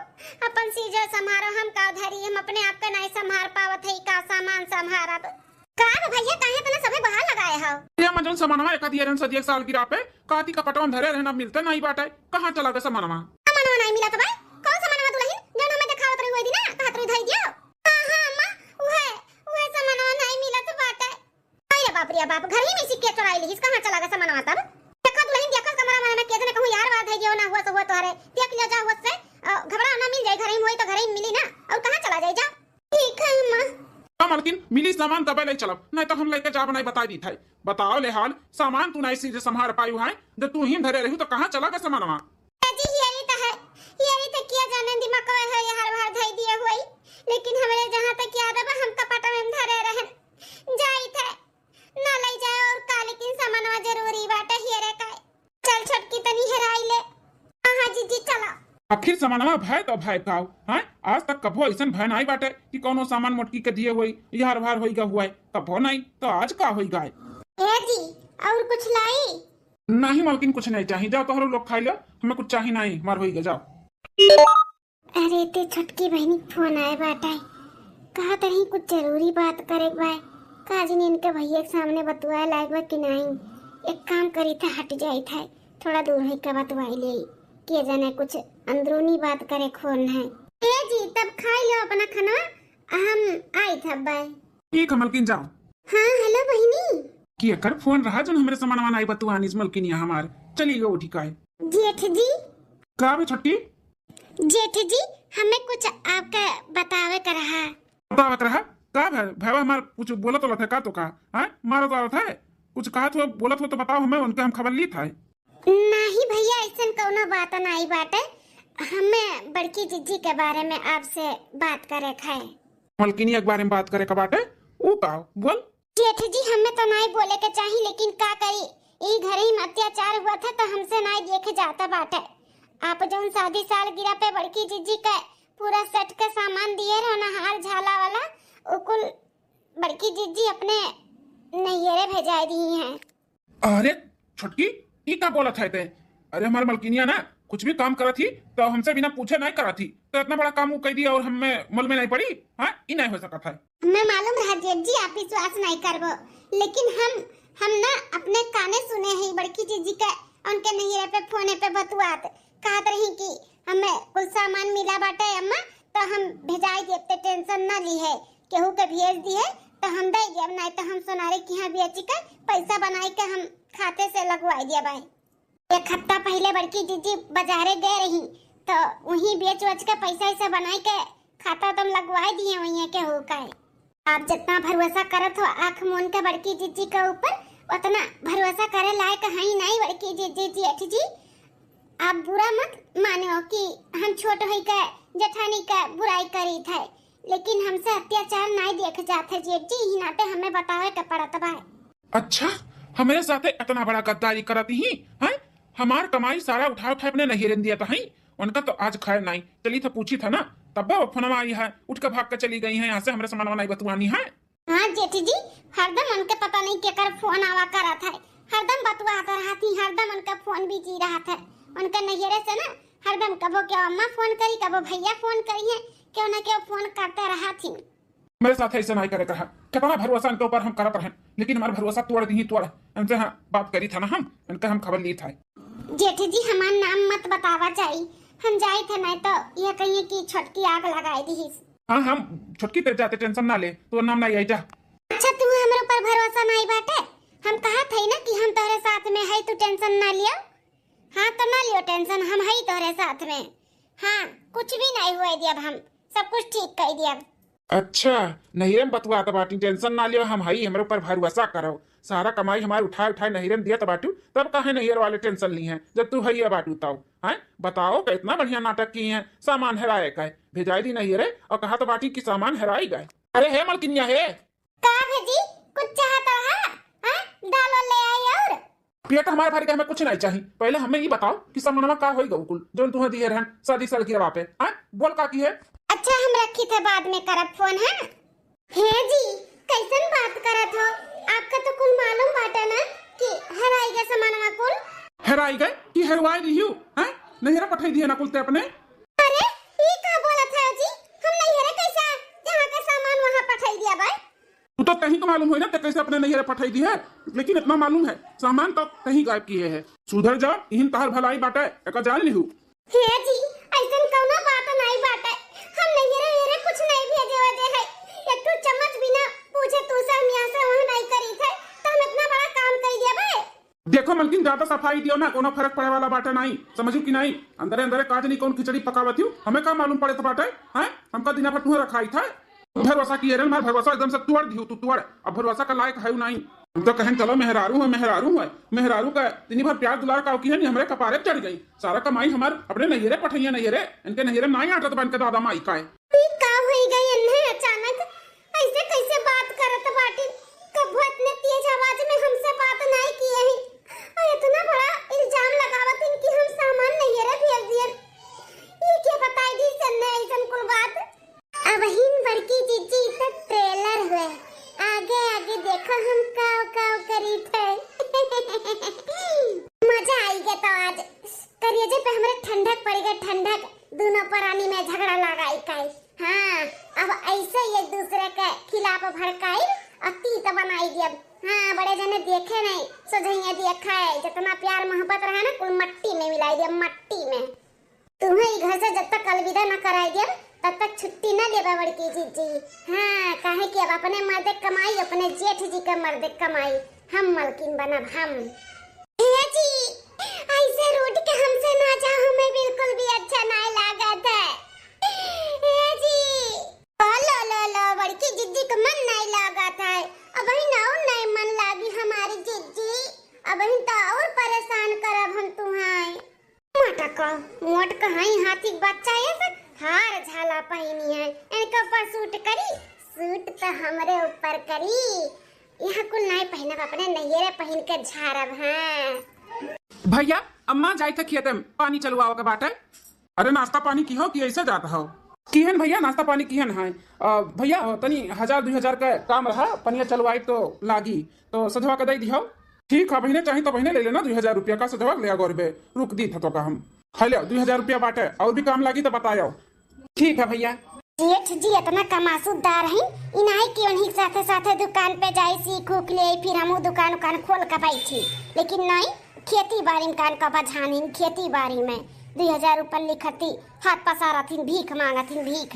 अपन सीजर संभारो, हम का धरी हम अपने आप का नहीं संभार पावत है का सामान संभारब का भैया काहे तना सबे बाहर लगाए हो। ये मजन सामानवा एक दिए रहन सदी 1 साल गिरा पे काती का पटवन धरे रहना मिलते नहीं बाटे, कहां चला गया सामानवा? सामानवा नहीं मिला तो भाई कौन सामानवा दुल्हन जो हमें दिखावत रही हुई थी ना कहत रही धई दियो। हां हां अम्मा उहे सामानवा नहीं मिला तो बाटे। अरे बाप रे बाप घर ही में सिक्के चुराई ली, कहां चला गया सामानवा? तब देखो दुल्हन देखो कमरा में के जने कहूं यार बात है जो ना हुआ तो हुआ, तोरे देख लियो जा हुआ से घबरा ना, मिल जाए घर ही हुई तो घर ही मिली ना, और कहां चला जाए जा। ठीक है अम्मा मलकिन मिली सामान तब ले चलब, नहीं तो हम लेके जाब नहीं बता दी था। बताओ ले हाल सामान तू नहीं सीधे संभार पायु है, जब तू ही धरे रही तो कहां चला गया सामानवा? जी यही तो है, यही तो किया जाने दिमाग में है हर बार धई दिए हुई, लेकिन हमरे जहां तक याद है हम कपट में धरे रहन जाई थे ना ले जाए, और का लेकिन सामानवा जरूरी बाटे हिरे का। चल छटकी तनी हेराई ले। हां जी जी चला। आखिर सामानवा भय तो भय काओ है, आज तक कभो ऐसन भय नहीं बाटे कि कोनो सामान मोटकी के दिए हुई यार बाहर होई गा हुआ है, कभो नहीं तो आज का होई गाय। ए जी और कुछ लाई? नहीं मलकिन कुछ नहीं चाहिए, जाओ तोहरो लोग खाई लो, हमें कुछ चाहिए नहीं, मार होई गा जाओ। अरे ते छटकी बहनी फोन आए बाटा, कहा तही कुछ जरूरी बात करे बा, काजिन इनके भैया के सामने बतुआ लायक बा कि नहीं, एक काम करी था हट जाई था थोड़ा दूर है का बतवाई ले के जाने कुछ अंदरूनी बात करे खोन है। ए जी तब खाई लो अपना खाना, हम आई था बाय। ठीक है मलकिन जाओ। हाँ हेलो बहनी की कर फोन रहा जो हमरे सामान आई बतुआनी मलकिन यहाँ हमार चली गो ठीक है। जेठ जी का बे छट्टी? जेठ जी हमें कुछ आपका बतावे कर रहा। बतावा कर रहा का भैया हमार कुछ बोलत होला था का तो का है मारो तो आवत है कुछ कहा तो बोलत हो तो बताओ, हमें उनके हम खबर ली था। नहीं भैया ऐसा कोनो बात नहीं बाटे, हमें बड़की जीजी के बारे में आपसे बात करे खाए। मलकिनी के बारे में बात करे का बाटे वो का बोल। जेठ जी हमें तो नहीं बोले के चाहिए, लेकिन का करी, ई घर ही में अत्याचार हुआ था तो हमसे नहीं देखे जाता बाटे। आप जौन शादी साल गिरा पे बड़की जीजी का पूरा सेट का सामान दिए रहो ना, हार झाला वाला, उकुल बड़की जीजी अपने नैयरे भेजा दी हैं। अरे छोटकी ई का बोला था ते? अरे हमारे मलकिनिया ना कुछ भी काम करा थी तो हमसे बिना पूछे नहीं करा थी, तो इतना बड़ा काम वो कह दिया और हमें मल में नहीं पड़ी। हाँ ई नहीं हो सका था। मैं मालूम रहा जेठ जी आप विश्वास नहीं करबो, लेकिन हम ना अपने काने सुने हैं बड़की जीजी का उनके नैयरे पे फोने पे बतुआत कहत रही कि हमें कुछ सामान मिला बाटे अम्मा, तो हम भेजाई देते, टेंशन ना ली है, केहू के भेज दिए तो हम दे देब, नहीं तो हम सोनारे की यहाँ बेची के पैसा बनाई के हम खाते से लगवाई दिया भाई। एक हफ्ता पहले बड़की जीजी बाजारे गए रही तो वहीं बेच वच के पैसा ऐसा बनाई के खाता तुम लगवाई दिए वहीं के हो का। आप जितना भरोसा करत हो आँख मून के बड़की जीजी के ऊपर, उतना भरोसा करे लायक है ही नहीं बड़की जीजी। जेठ जी आप बुरा मत मानो कि हम छोट होई के जेठानी का बुराई करी थे, लेकिन हमसे अत्याचार नहीं देख जाते जेठ जी, ही नाते हमें बतावे के पड़त बा। अच्छा हमारे साथ इतना बड़ा गद्दारी करती ही हैं? हमार कमाई सारा उठा उठा अपने नहीं दिया था ही, उनका तो आज खैर नहीं चली था, पूछी था ना तब वो फोन आई है, उठ के भाग के चली गई है यहाँ से, हमारे सामान नहीं बतवानी है। हाँ जेठ जी हरदम उनके पता नहीं क्या कर फोन आवा करा था, हरदम बतवाता रहा थी, हरदम उनका फोन भी जी रहा था। उनका नैयरे से ना हरदम कबो क्या अम्मा फोन करी, कबो भैया फोन करी है, क्यों ना क्यों फोन करते रहा थी। मेरे साथ ऐसा नहीं करे कहा, कितना भरोसा इनके ऊपर हम करत रहे, लेकिन हमारा भरोसा तोड़ दी तोड़। इनसे हाँ बात करी था ना हम, इनका हम खबर ली था। जेठ जी हमारा नाम मत बतावा चाहिए, हम जाए थे नहीं तो ये कहिए कि छोटकी आग लगाई दी। हाँ हम छोटकी पे जाते, टेंशन ना ले, तो नाम नहीं आई जा। अच्छा तू हमारे ऊपर भरोसा नहीं बाटे, हम कहा थे ना कि हम तोरे साथ में है, तू टेंशन ना लियो। हाँ तो ना लियो टेंशन, हम है तोरे साथ में। हाँ कुछ भी नहीं हुआ दिया, हम सब कुछ ठीक कर दिया। अच्छा नहीरम बतुआ तो बाटी, टेंशन ना लियो, हम हई हमारे ऊपर भरोसा करो, सारा कमाई हमारे उठाए उठाए नहीरम दिया तो बाटू, तब कहे नहीर वाले टेंशन ली हैं जब तू हई बाटू तब हैं। बताओ कितना बढ़िया नाटक किए हैं, सामान हेराए का भेजाई दी नहीरे और कहा तो बाटी की सामान हेराई गए। अरे है मलकिनिया है का भेजी कुछ चाहता है? हां डालो ले आई और पेट हमारे भर के हमें कुछ नहीं चाहिए, पहले हमें ये बताओ कि सामानमा का होई गौ कुल जो तुम्हें दिए रहन शादी साल की रवा पे, हैं बोल का की है। अच्छा हम रखी थे बाद में करब फोन है। हे जी कैसन बात करत हो, आपका तो कुल मालूम बाटा ना कि हराई गए सामानवा कुल। हेराई गए कि हेरवाई रही हूँ हैं, नहीरा पठाई दिए ना कुलते अपने। अरे ये का बोला था जी, हम नहीं हेरे कैसा जहां का सामान वहां पठाई दिया भाई। तू तो कहीं को मालूम हुई ना तो कैसे अपने नहीरे पठाई दी है, लेकिन इतना मालूम है सामान तो कहीं गायब किए है। सुधर जा, इहिन तहर भलाई बाटे एक जान लिहू। हे जी ऐसन कोनो बात नहीं बाटे, हम नहीं हेरे कुछ नहीं भेजे वजे है, एक तो चम्मच बिना पूछे तू सब यहां से वहां नहीं करी थे तो हम इतना बड़ा काम कर दिया भाई। देखो मलकिन ज्यादा सफाई दियो ना, कोनो फर्क पड़े वाला बाटे नहीं, समझू कि नहीं। अंदर अंदर काज नहीं कौन खिचड़ी पकावती हूँ, हमें का मालूम पड़े तो बाटे हैं, हमका दिना पर तुम्हें रखाई था। भरोसा किए रन मार भरोसा एकदम से तोड़ दियो, तू तोड़, अब भरोसा का लायक है नहीं। हम तो कहें चलो मेहरारू है मेहरारू है मेहरारू का दिन भर प्यार दुलार का की है नहीं, हमारे कपारे चढ़ गई, सारा कमाई हमार अपने नहीरे पठैया नहीरे, इनके नहीरे नहीं आटत बन के दादा माई का है। का होई गई इन्हें अचानक ऐसे कैसे बात करत बाटी, कबो इतने तेज आवाज में हमसे बात नहीं किए हैं और इतना बड़ा इल्जाम लगावत हैं कि हम सामान नहीरे भेज दिए। ये क्या बताई दी सन्ने ऐसन कुल बात। अब हिन बड़की जीजी तक ट्रेलर हुए, आगे आगे देखो हम काव काव करी थे। मजा आई गया तो आज करिए पे हमारे ठंडक पड़ गई, ठंडक दोनों परानी में झगड़ा लगाई काई। हाँ अब ऐसे एक दूसरे के खिलाफ भड़काई और तीत बनाई दिया। हाँ बड़े जने देखे नहीं सोझइया देखा है, जितना प्यार मोहब्बत रहा ना कुल मट्टी में मिलाई दिया, मट्टी में। तुम्हें घर से जब तक अलविदा न कराई दिया तब तक छुट्टी न देबा बड़की जीजी। हाँ काहे कि अब अपने मर्द कमाई, अपने जेठ जी का मर्द कमाई, हम मलकिन बनब हम। हे जी ऐसे रोड के हमसे ना जाओ, हमें बिल्कुल भी अच्छा नहीं लागत है। हे जी लो लो लो बड़की जीजी का मन नहीं लागत है, अब ही ना और नहीं मन लागी हमारी जीजी, अब ही तो और परेशान करब हम तुम्हें। मोट का हाई हाथी बच्चा ये सब हार झाला पहनी है, इनके ऊपर सूट करी, सूट तो हमरे ऊपर करी। यहाँ कुल नहीं पहनब, अपने नैयरे पहन के झारब हैं। भैया अम्मा जाए थे खेत में पानी चलवाओ के बाटे। अरे नाश्ता पानी की हो कि ऐसे जाता हो? किहन भैया नाश्ता पानी किहन है? भैया तनी 1000-2000 का काम रहा, पनिया चलवाई तो लागी तो सधवा के दे दियो। ठीक है बहने, चाहिए तो बहने ले लेना 2000 रुपया का सधवा ले गोरबे रुक दी था तो का हम हेलो 2000 रुपया बाटे, और भी काम लागी तो बताओ। ठीक है भैया। जेठ जी इतना कमासूदार हैं, इनाही की उन्हीं साथे साथे दुकान पे जाई सीख उख ले, फिर हम दुकान खोल के बैठी। लेकिन नहीं, खेती बाड़ी में कान का बझानी, खेती बाड़ी में 2000 रुपया लिखती, हाथ पसारथिन, भीख मांगथिन, भीख।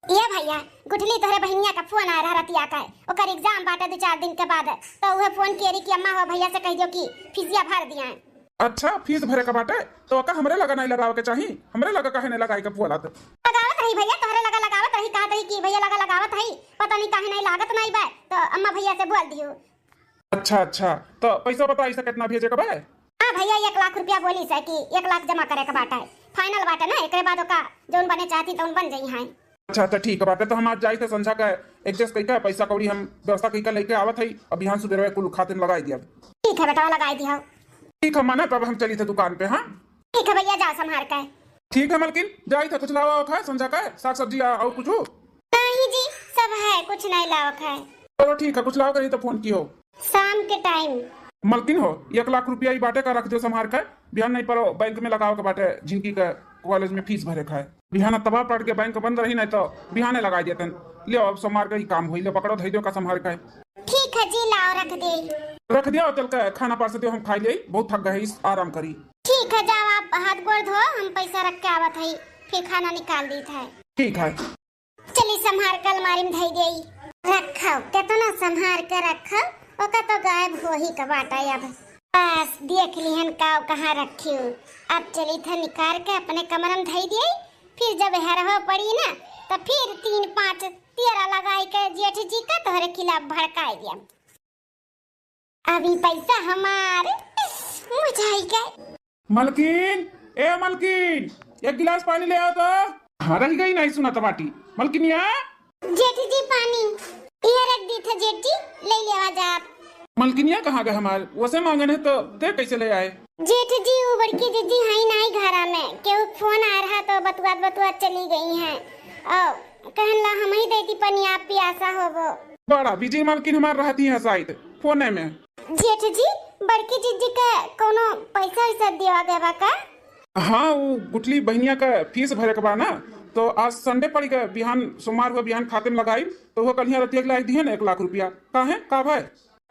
ये भैया गुठली तोहरे बहनिया का फोन आ रहा रतिया का, ओकर एग्जाम बाटे 2-4 दिन के बाद, तो वह फोन केरी कि अम्मा हो भैया से कह दियो कि फीसिया भर दिया है। अच्छा फीस भरे का बाटे तो का हमरे लगा नहीं लगावे के चाहिए, हमरे लगा काहे नहीं लगाई के फोला तो लगावत रही भैया, तोहरे लगा लगावत रही, कहत रही कि भैया लगा लगावत रही, पता नहीं काहे नहीं लागत नहीं बा, तो अम्मा भैया से बोल दियो। अच्छा तो पैसा बता ऐसा कितना भेजे का बा? हां भैया 1 लाख रुपया बोली से कि 1 लाख जमा करे का बाटा है, फाइनल बाटा ना, एकरे बाद ओका जोन बने चाहती तौन बन जाई है। अच्छा तो ठीक है बाटे, तो हम आज जाई थे संझा का एडजस्ट कई पैसा कौड़ी हम व्यवस्था कई लेके आवत है, अब बिहान सुबह कुल खातिर लगाई दिया। ठीक है बेटा लगाई दिया। ठीक है माना, तब हम चली थे दुकान पे। हाँ ठीक है भैया, जाओ संभाल के। ठीक है मलकिन, जाई थे कुछ लावा था संझा का साग सब्जी और कुछ हो? नहीं जी सब है, कुछ नहीं लावक है। चलो ठीक है, कुछ लाओ कहीं तो फोन की हो शाम के टाइम। मलकिन हो 1 लाख रुपया ही बाटे का रख दो संभाल कर, बिहान नहीं पड़ो बैंक में लगाओ के बाटे, जिनकी का कॉलेज में फीस भरे का है। बिहान तबाह पड़ के बैंक बंद रही नहीं तो बिहाने लगा देते। ले अब संभाल का ही काम हुई, ले पकड़ो धैर्य का संभाल का। ठीक है जी, लाओ रख दिया, चल के खाना पास दे, हम खा लिए, बहुत थक गए, आराम करी। ठीक है जाओ, आप हाथ गोड़ धो, हम पैसा रख के आवत है, फिर खाना निकाल दी था। ठीक है चली संभाल कर अलमारी में धई देई रखो, कितना संभाल के रखो, ओका तो गायब हो ही का बाटा। अब बस देख लिहन का कहाँ रखी, अब चली था निकाल के अपने कमर में धई दिए, फिर जब हरहो पड़ी ना तो फिर 3-5 तेरा लगाई के जेठ जी का तोहरे खिलाफ भड़काई दिया। अभी पैसा हमारे मुझाई गए। मलकिन ए मलकिन, 1 गिलास पानी ले आओ तो। हाँ रही गई नहीं सुना टमाटी। मलकिनिया जेठ जी पानी ये रख दी था, जेठ जी ले ले आवाज आप। मलकिनिया कहाँ गए हमारे, वैसे मांगने है तो दे कैसे ले आए? जेठ जी वो बड़की दीदी है नहीं घरा में, क्यों फोन आ रहा तो बतुआत चली गई हैं, और कहला हम ही देती पनी आप प्यासा हो वो। बड़ा बिजी मलकिन हमारे रहती है शायद फोने में। जेठ जी बड़की जीजी का कोनो पैसा वैसा दिया गया का? हाँ वो गुटली बहनिया का फीस भरे के बा ना, तो आज संडे पड़ी गए, बिहान सोमवार हुआ, बिहान खाते में लगाई तो वो कल रतिया लाई दी है ना 1 लाख रुपया। का है का भाई?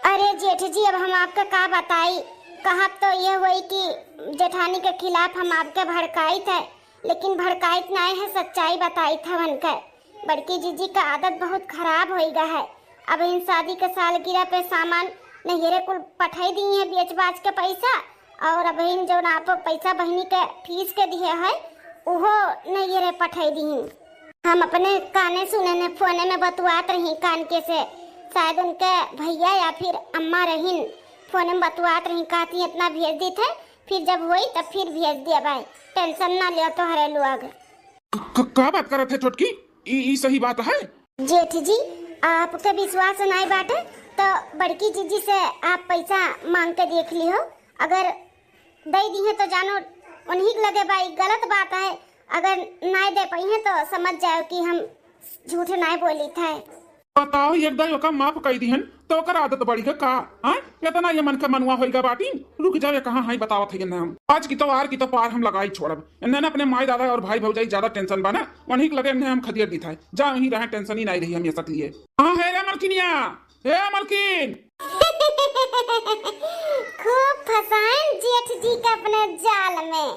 अरे जेठ जी अब हम आपका का बताई, कहा तो ये हुई कि जेठानी के खिलाफ हम आपके भड़काई थे, लेकिन भड़काई नहीं है, सच्चाई बताई था उनका। बड़की जीजी का आदत बहुत खराब हो गया है, अब इन शादी के सालगिरह पे सामान नहिरे कुल पठाई दी है, बेच बाच के पैसा, और अब इन जो आप पैसा बहनी के फीस के दिए है वो नहिरे पठाई दी। हम अपने काने सुने ने फोने में बतुआत रही कान के से, शायद उनके भैया या फिर अम्मा रहीन फोन में बतुआत रही, कहती इतना भेज दी थे, फिर जब हुई तब फिर भेज दिया। भाई टेंशन ना लियो तो हरे लोग। क्या बात कर रहे थे छोटकी, ई सही बात है? जेठ जी आपके विश्वास नहीं बाटे तो बड़की जीजी से आप पैसा मांग के देख लियो, अगर दे दी है तो जानो उन्हीं लगे भाई गलत बात है, अगर नहीं दे पाई है तो समझ जाओ कि हम झूठ नहीं बोली थे। बताओ एक दाई का माफ कर दी हन तो ओकर आदत बढ़ी है का? हां इतना ये मन के मनवा होइगा बाटी, रुक जावे कहां है बताओ थे ना। हम आज की तो आर की तो पार हम लगाई छोड़ब, इन्हें अपने माई दादा और भाई भौजाई ज्यादा टेंशन बना, वहीं लगे इन्हें हम खदियर दी था, जा वहीं रहे, टेंशन ही नहीं रही हम ये सब लिए। हां है रे मलकिनिया, ए मलकिन खूब फसाएं जेठ जी के अपने जाल में,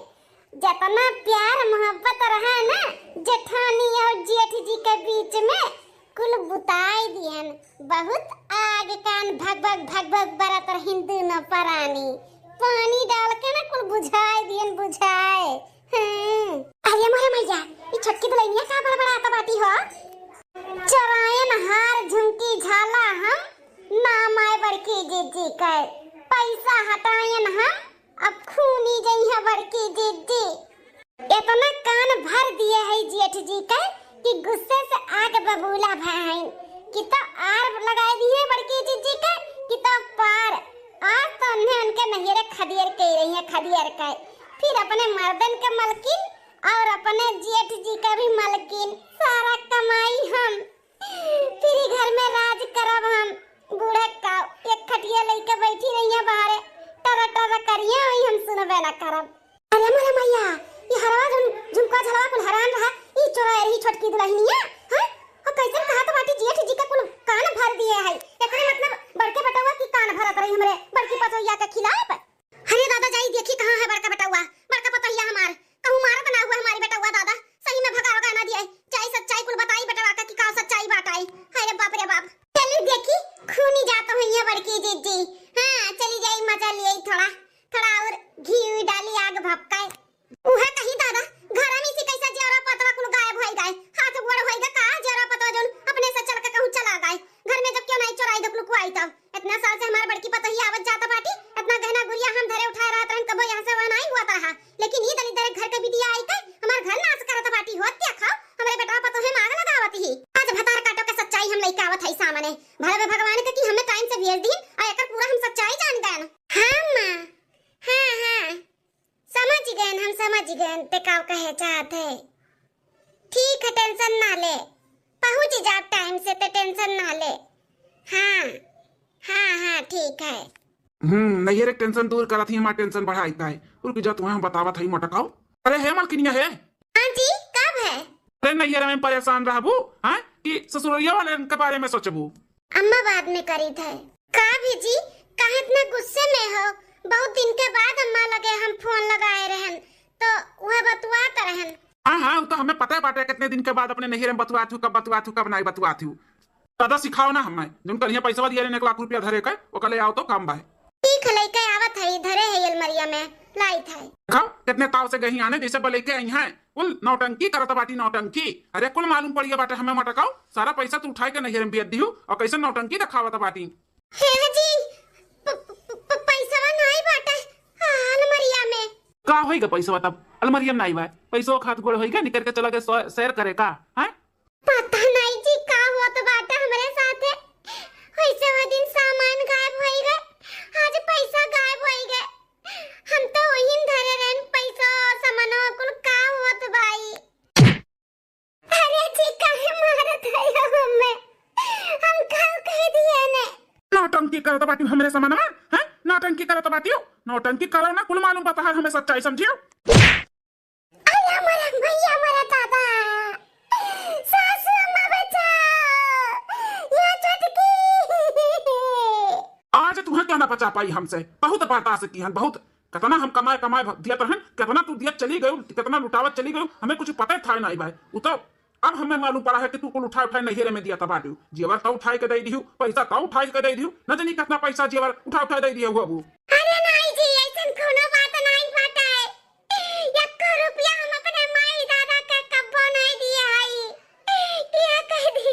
जितना प्यार मोहब्बत रहा ना जेठानी और जेठ जी के बीच में कुल बुताई दियन, बहुत आग कान भग भग बरत हिंदू न परानी, पानी डाल के ना कुल बुझाई दियन बुझाए। अरे मोरे मैया ये छटकी दलैनिया का बड़ा बाटी हो, चरायन हार झुमकी झाला हम नाम आए बड़की जीजी के, पैसा हटायन हम अब खूनी जई है बड़की जीजी। इतना कान भर दिए है जेठ जी का कि गुस्से से आग बबूला भाई कि तो आर लगा दिए बड़की जीजी का कि तो पार आज तो उनके नहिरे खदियर कह रही है खदियर का फिर अपने मर्दन के मलकिन और अपने जेठ जी का भी मलकिन सारा कमाई हम फिर घर में राज करब हम बूढ़े का एक खटिया लेके बैठी रही है बाहर टर टर करिए हम सुनबे ना करब। अरे मोरे मैया ये हरवा झुमका झलवा कुल हरान रहा ई चोरा रही छोटकी दुल्हनिया हां और कैसे कहा तो बाटी जेठ जी का कुल कान भर दिए है एकरे मतलब बड़के बटवा की कान भरत रही हमरे बड़की पतोहिया के खिलाफ। अरे दादा जाई देखी कहां है बड़का पतोहिया हमार कहूं मारा बना हुआ हमारी बेटवा दादा सही में भगाओ का ना दिए चाहे सच्चाई कुल बताई बेटवा का कि का सच्चाई बाटाई अरे बाप रे बाप चली देखी खूनी जातो है ये बड़की जीजी हां चली जाई मजा लिए थोड़ा थोड़ा और घी डाली आग भपकाए उहे कही दादा घर में से कैसा जरा पतवा कुल गायब होई गए हाथ गोड़ होई ग का जरा पतवा जोन अपने से चल के कहूं चला गए घर में जब क्यों नहीं चोराई दो लुकवाई तब इतना साल से हमारे बड़की पतोहिया आवत जाता बाटी इतना गहना गुड़िया हम धरे उठाए रहत रहन कबो यहां से वहां नहीं हुआ था लेकिन ये दलित घर के बिटिया आई के हमार घर नाश करत बाटी होत क्या खाओ हमरे बेटा पतोहे मांग लगावत ही आज भतार काटो के सच्चाई हम लइका आवत है सामने भले भगवान के कि हमें टाइम से भेज दी और एकर पूरा हम सच्चाई जान गए हां मां हां हम समझ गए ते का कहे चाहते ठीक है टेंशन ना ले पहुंच जा टाइम से ते टेंशन ना ले हाँ ठीक है नहीं रे टेंशन दूर करत ही हमार टेंशन बढ़ाई का है रुक जा तुम्हें हम बतावत हई मटकाओ। अरे हे मालकिनिया है हां जी कब है अरे नहीं रे मैं परेशान रहबू हां कि ससुरैया वाले के बारे में सोचबू अम्मा बाद में करी थे का भी जी काहे इतना गुस्से में हो बहुत दिन के बाद अम्मा लगे हम फोन लगाए रहन तो वह बतवात रहन हां तो हमें पता है बाटे कितने दिन के बाद अपने नहिरे में बतवात हूं कब नहीं बतवात हूं दादा सिखाओ ना हमें जिन कल पैसा दिया 1 लाख रुपया धरे के ओकले आओ तो काम बा ठीक लेके आवत है धरे है अलमरिया में लाई था खाओ कितने ताव से गही आने जैसे बोले के आई हैं कुल नौटंकी करत बाटी नौटंकी अरे कुल मालूम पड़िए बाटे हमें मटकाओ सारा पैसा तू उठाए के नहिरे में बेच दियो और कैसे नौटंकी दिखावत बाटी हे जी पैसा नहीं बाटे अलमरिया में का होइगा पैसा तब अलमरिया में नहीं बा पैसो खात गोड़ होइगा निकल के चला के शेयर करे का हैं पता नहीं जी का होत बाटे हमरे साथे वैसे वो दिन सामान गायब होई गए आज पैसा गायब होई गए हम तो वहीं धरे रहन पैसा सामानो कुल का होत भाई अरे जी काहे मारत है हमें हम कल कह दिए ने नौटंकी करत बाटी हमरे सामान में हैं नौटंकी करत बाटी नौटंकी करो ना कुल मालूम पता है हमें सच्चाई समझियो अरे हमारा भैया हमारा दादा सासू अम्मा बचाओ ये चटकी आज तुम्हें क्या ना बचा पाई हमसे बहुत बर्दाश्त की हन बहुत कितना हम कमाए दिया रहन कितना तू दिया चली गई कितना लुटावत चली गई हमें कुछ पता था नहीं भाई वो तो अब हमें मालूम पड़ा है कि तू कुल उठाए नहिरे में दिया तबा दियो जेवर तो उठाए के दे दियो पैसा तो उठाए के दे दियो न जानी कितना पैसा जेवर उठा दे दियो वो अरे नहीं जी ऐसन कोनो बात नहीं पता है 1 रुपया हम अपने माई दादा के कब्बो नहीं दिया है क्या कह दी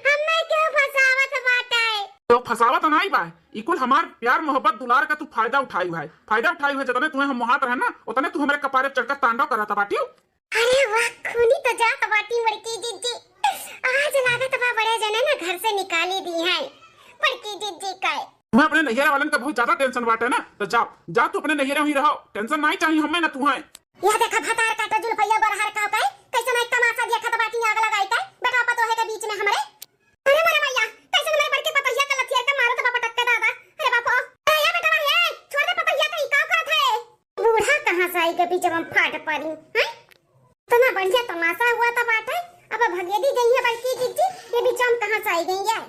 हमें क्यों फसावत बाटा है तो फसावत नहीं बा इकुल हमार प्यार मोहब्बत दुलार का तू फायदा उठाई है जितने तुम्हें हम मुहात रहे ना उतने तू हमारे कपारे चढ़कर तांडव करता बाटियो। अरे वाह खूनी तो जात बाटी बड़की जीजी आज लागत बा बड़े जने ना घर से निकाली दी है बड़की जीजी का मैं अपने नहिरे वालन का बहुत ज्यादा टेंशन बाटे ना तो जा तू अपने नहिरे ही रहो टेंशन नहीं चाहिए हमें ना तू है यह देखा भतार काटा जुल्फैया बरहर का का कैसे नहीं तमाशा दिया खत बाटी आग लगाई का बेटा पतो है के बीच में हमरे अरे मेरे भैया कैसे मेरे बड़के पतोहिया का लथिया के मारो तो बापा टक्के दादा अरे बापो या बेटा ये छोड़ दे पतोहिया का का करत है बूढ़ा कहां से आई के पीछे हम फाट पड़ी हैं इतना बढ़िया तमाशा हुआ था बाटे अब भगेदी गई है बड़की जीजी ये बीच हम कहां से आई गई है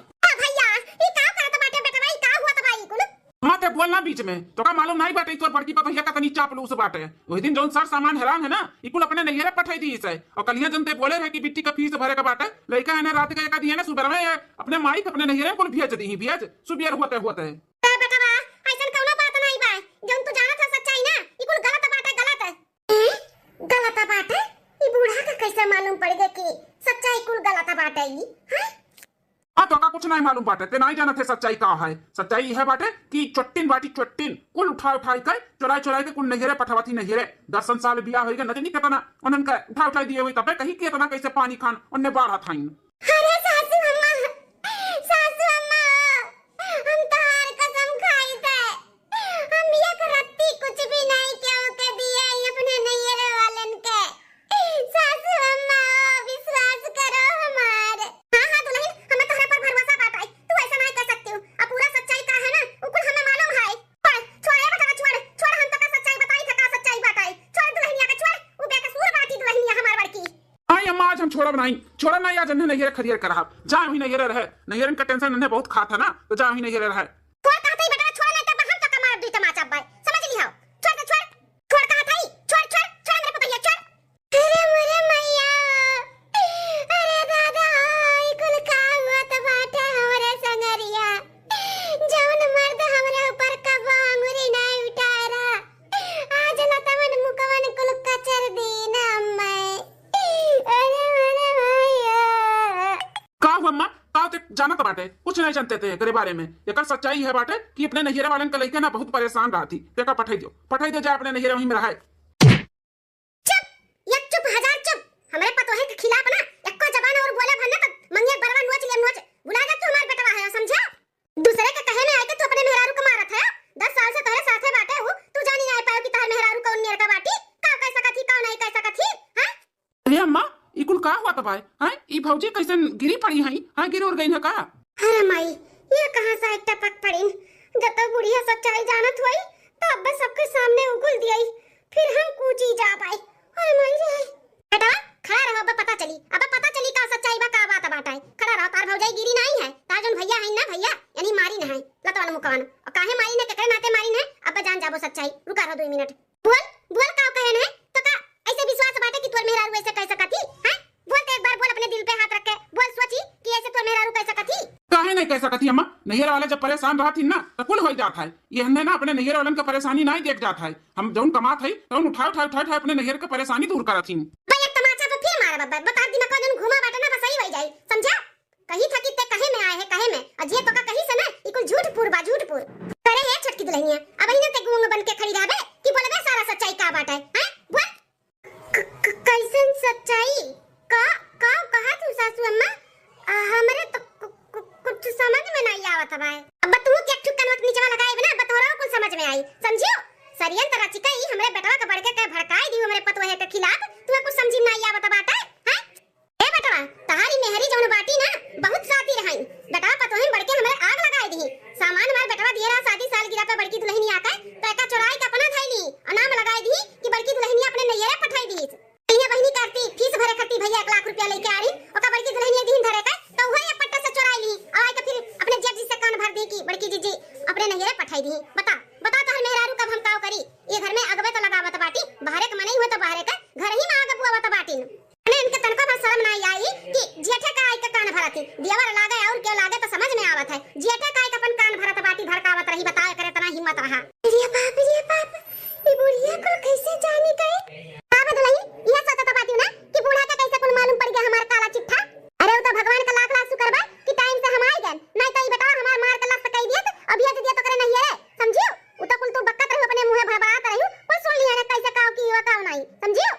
भैया ये का करत बाटे बेटा भाई का हुआ था भाई कुल मत बोलना बीच में तो का मालूम नहीं बाटे तोर बड़की पतोहिया का तनी चापलूस बाटे वही दिन जोन सर सामान हैरान है ना इकुल अपने नहिरे पठाई दी इसे और कलिया जनते बोले रहे कि बिट्टी का फीस भरे का बाटे लड़का है ना रात का एक दिए ना सुबह में अपने माई अपने नहिरे कुल भेज दी भेज सुबह होते बेटा बा ऐसन कोनो बात नहीं बा जोन तू जानत है सच्चाई ना इकुल गलत बाटे गलत बाटे ये बूढ़ा का कैसे मालूम पड़ गया कि सच्चाई कुल गलत बाटे ई हां हाँ तो का कुछ नहीं मालूम बाटे, ते नहीं जाना थे सच्चाई का है। सच्चाई है बाटे कि चट्टिन बाटी चट्टिन कुल उठा उठाई के चुराई चुराई के कुल नहिरे पठवती नहिरे 10 साल बिया होई के नदी कितना उनन का उठा उठाई दिए हुई तबे कहीं कितना कैसे पानी खान उनने बाढ़ थाइन। अरे सासू अम्मा, सासू अम्मा, हम तहार कसम खाई थे, हम एक रत्ती कुछ भी नहीं क्यों के दिए अपने नैयर वालन के। सासू अम्मा विश्वास करो हमार। हाँ हाँ दुल्हन, हमें तोहरे पर भरोसा बाटे, तू ऐसा नहीं कर सकती हो। अब पूरा सच्चाई का है ना वो कुल हमें मालूम है। छोड़ बेटा छोड़, छोड़ हम तो का सच्चाई बताई था, का सच्चाई बताई। छोड़ दुल्हनिया के छोड़, वो बेकसूर बाटी दुल्हनिया हमार बड़की। आई अम्मा आज हम छोड़ब नहीं आज अन्ने नहिरे खरियर करब जा ही नहिरे रहे नहिरन का टेंशन अन्ने बहुत खात है ना तो जा ही नहिरे रहे। छोड़ कहत ही बेटा छोड़ नहीं तो हम तो कमार दी तमाचा बाय समझ ली हो। छोड़ दे छोड़, छोड़ कहत ही छोड़ छोड़ छोड़ मेरे पुतैया छोड़। अरे मोरे मैया, अरे दादा ई कुल का हुआ त बाटे हमरे संगरिया। जौन मर्द हमरे ऊपर कबो अंगुरी नहीं उठारा, आज लतवन मुकवन कुल कचर दी ना मैं। अरे मोरे मैया का हुआ अम्मा का ते जाना तो बाटे कुछ नहीं जानते थे एकरे बारे में। एकर सच्चाई है बाटे कि अपने नहिरे वालन के लइके ना बहुत परेशान रहती तेका पठाई दो जा अपने नहिरे वहीं में रहे। चुप, एक चुप हजार चुप। हमरे पतोहे के खिलाफ ना एको जबान और बोले भन्ने त मंगे बरवा नोच ले नोच। बुला जा तू हमार बेटवा है समझा। दूसरे के कहे में आए के तू अपने मेहरारू को मारत है। 10 साल से तोरे साथे बाटे हूं, तू जानी नहीं पायो कि तार मेहरारू कौन नियर का बाटी का कह सकत ही का नहीं कह सकत ही। हां अरे अम्मा ई कुल का हुआ तबाय हैं ई भौजी कैसन गिरी पड़ी हैं हां गिर और गई है का। अरे माई ये कहां से एक टपक पड़ी। जब तक बुढ़िया सच्चाई जानत हुई तब बस सबके सामने उगल दियई, फिर हम कूची जा पाए। अरे माई रे बेटा खड़ा रहो, अब पता चली का सच्चाई बा का बात बाटाई। खड़ा रहो, तार भौजाई गिरी नहीं है, तार जोन भैया है ना भैया यानी मारी न है लतवन मुकवन और काहे मारी ने केकरे नाते मारी न। अब जान जाबो सच्चाई, रुका रहो 2 मिनट। बोल बोल का कहन है तो का ऐसे विश्वास बाटे कि तोर मेहरारू ऐसे कह सकती है। बोल तो एक बार बोल, अपने दिल पे हाथ रख के बोल, सोची कि ऐसे तोर मेहरारू कह सकती। काहे नहीं कह सकती अम्मा, नहिरे वाले जब परेशान रहती ना तो कुल हो जाता है। ये हमने ना अपने नहिरे वालन का परेशानी नहीं देख जाता है। हम जौन कमात है तो उठा अपने नहिरे का परेशानी दूर करती। भैया तमाचा पे फिर मारा बब्बर, बता दिमाग का घुमा बाटे ना बस सही हो जाई समझा। कहीं थकी ते कहे में आए है कहे में अजिए तो का कहीं से ना ई कुल झूठपुर करे है छोटकी दुल्हनिया। अब इने ते गूंग बन के खड़ी रहबे कि बोलबे सारा सच्चाई का बाटे हैं। बोल कैसन सच्चाई का का कहा तू सासू अम्मा। हमरे तो कुछ समझ में नहीं आवत भाई। अब तू के ठुकन मत नीचे लगाए बना बतौरा कुछ समझ में आई समझियो। सरियन तरह चिका ई हमरे बेटवा के बढ़के के भड़काई दी हमरे पतोहे के खिलाफ, तू कुछ समझ में नहीं आवत बाटे हैं। ए बेटवा तहारी मेहरी जौन बाटी ना बहुत साथी रहाई, बेटवा पतोहे बढ़के हमरे आग लगाई दी। सामान हमार बेटवा दियरा शादी सालगिरह पे बड़की दुल्हनी आके तो एका चुराई के अपना थैली और नाम लगाई दी कि बड़की दुल्हनी अपने नैयरे पठाई दी। इने बहिनी करती फीस भरे खती भैया 1 लाख रुपया लेके आ रही और का बड़की दुल्हनी दिन धरे के तो वही एक पट्टा से चुराई ली और आके फिर अपने जेब जी से कान भर दी कि बड़की जीजी अपने नैयरे पठाई दी। बता बता तो मेहरारू कब हम काव करी। ये घर में अगबे तो लगावत बाटी, बाहरे के मने हुए तो बाहरे का घर ही में आगे बुआवत बाटी। अने इनके तनको बस शर्म नहीं आई कि जेठे का आई के कान भरती देवर लागे और के लागे तो समझ में आवत है। जेठे का आई के अपन कान भरत बाटी भड़कावत रही, बताए करे तना हिम्मत रहा। रे बाप ये बुढ़िया को कैसे जाने गए। का बदलाई ये सोचत बाटी ना कि बूढ़ा के कैसे कुल मालूम पड़ गया हमार काला चिट्ठा। अरे वो तो भगवान का लाख लाख शुक्र बा कि टाइम से हम आ गए, नहीं तो ई बेटा हमार मार के लाश कई दिया अब ये दिया तो करे नहीं है समझियो। उ तो कुल तू बक्कत रही अपने मुंह भड़बड़ात रही और सुन लिया ना कैसे काव की हो काव नहीं समझियो।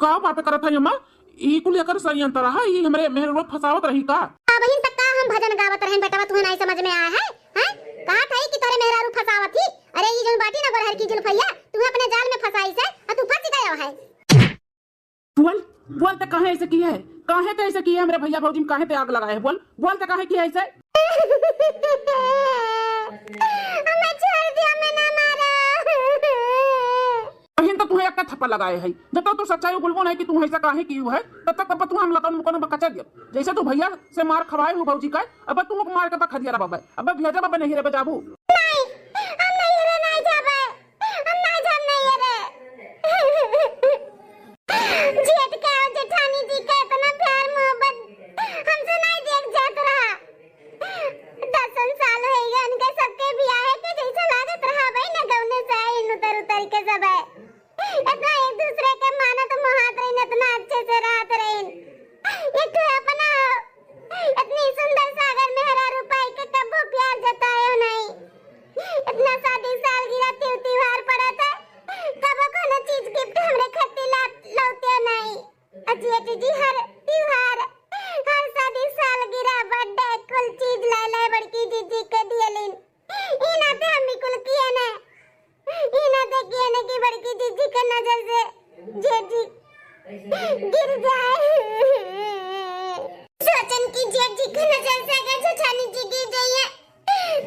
का बात करत है अम्मा ई कुल एकर सही अंतर है ई हमरे मेहरवा फसावत रही का। बहिन तक का हम भजन गावत रहे बेटा तुम्हें नहीं समझ में आया है हैं। कहा था कि तोरे मेहरारू फसावत थी। अरे ये जो बाटी ना गोरहर की जुल्फैया तू अपने जाल में फसाई से और तू फंस गया है। बोल तो काहे ऐसे की है, काहे तो ऐसे की है हमरे भैया भौजी में काहे ते आग लगाए है। बोल तो काहे की है ऐसे। हमें छोड़ दिया मैं ना मारा। बहन तो तुम्हें एक थप्पड़ लगाए है जब तक तू सच्चाई बोलबो नहीं कि तू ऐसा काहे की है तब तक तू हम लतन मुकन बकचा दियो। जैसे तू भैया से मार खवाए हो भौजी का अब तू मार के बखा दिया बाबा अब भेजा बाबा नहीं रे बजाबू। नहीं हम नहीं रे नहीं जाबे, हम नहीं जाब नहीं रे। जेठ का जेठानी जी का इतना प्यार मोहब्बत हमसे नहीं देख जात रहा। 10 साल हो गए उनके सबके बियाह के जैसा लागत रहा भाई ना गौने से आई उतर के सब है इतना एक दूसरे के माना तो मुहात रही इतना अच्छे से रात रही। एक तो अपना इतनी कि जेठ जी के नजर से अगर जेठानी जी गिर गई है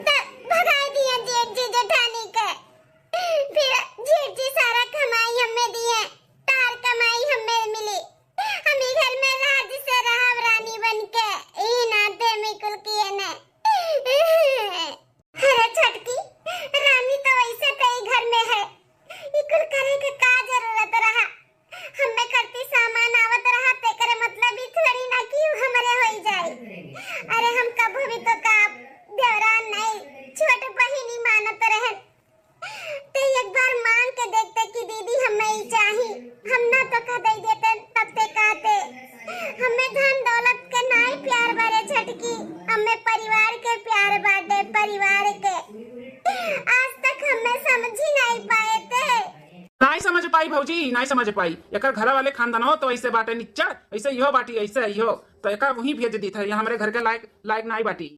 तो भगा दिया जेठ जी जेठानी के। फिर जेठ जी सारा कमाई हमें दी है, तार कमाई हमें मिली, हम ही घर में राज से रहा रानी बन के, ई नाते में कुल किए ने। अरे छटकी रानी तो वैसे कई घर में है, ई कुल करे के का जरूरत रहा, हमें करती सामान आवत रहा ते करे मतलब ई थोड़ी ना कि हमरे होई जाए। अरे हम कभी भी तो का देवरान नहीं छोट बहिनी मानत रहे, ते एक बार मांग के देखते कि दीदी हमें ही चाहिए, हम ना तो कह दे देते तब ते कहते। हमें धन दौलत के नहीं प्यार बारे छटकी, हमें परिवार के प्यार बाटे, परिवार के। आज तक हमें समझ ही नहीं पाए थे। नहीं समझ पाई भौजी, नहीं समझ पाई। एकर घर वाले खानदान हो तो ऐसे बाटे निच्चड़, ऐसे इहो बाटी, ऐसे इहो तो एका वही भेज दी था, हमारे घर के लायक नहीं बाटी।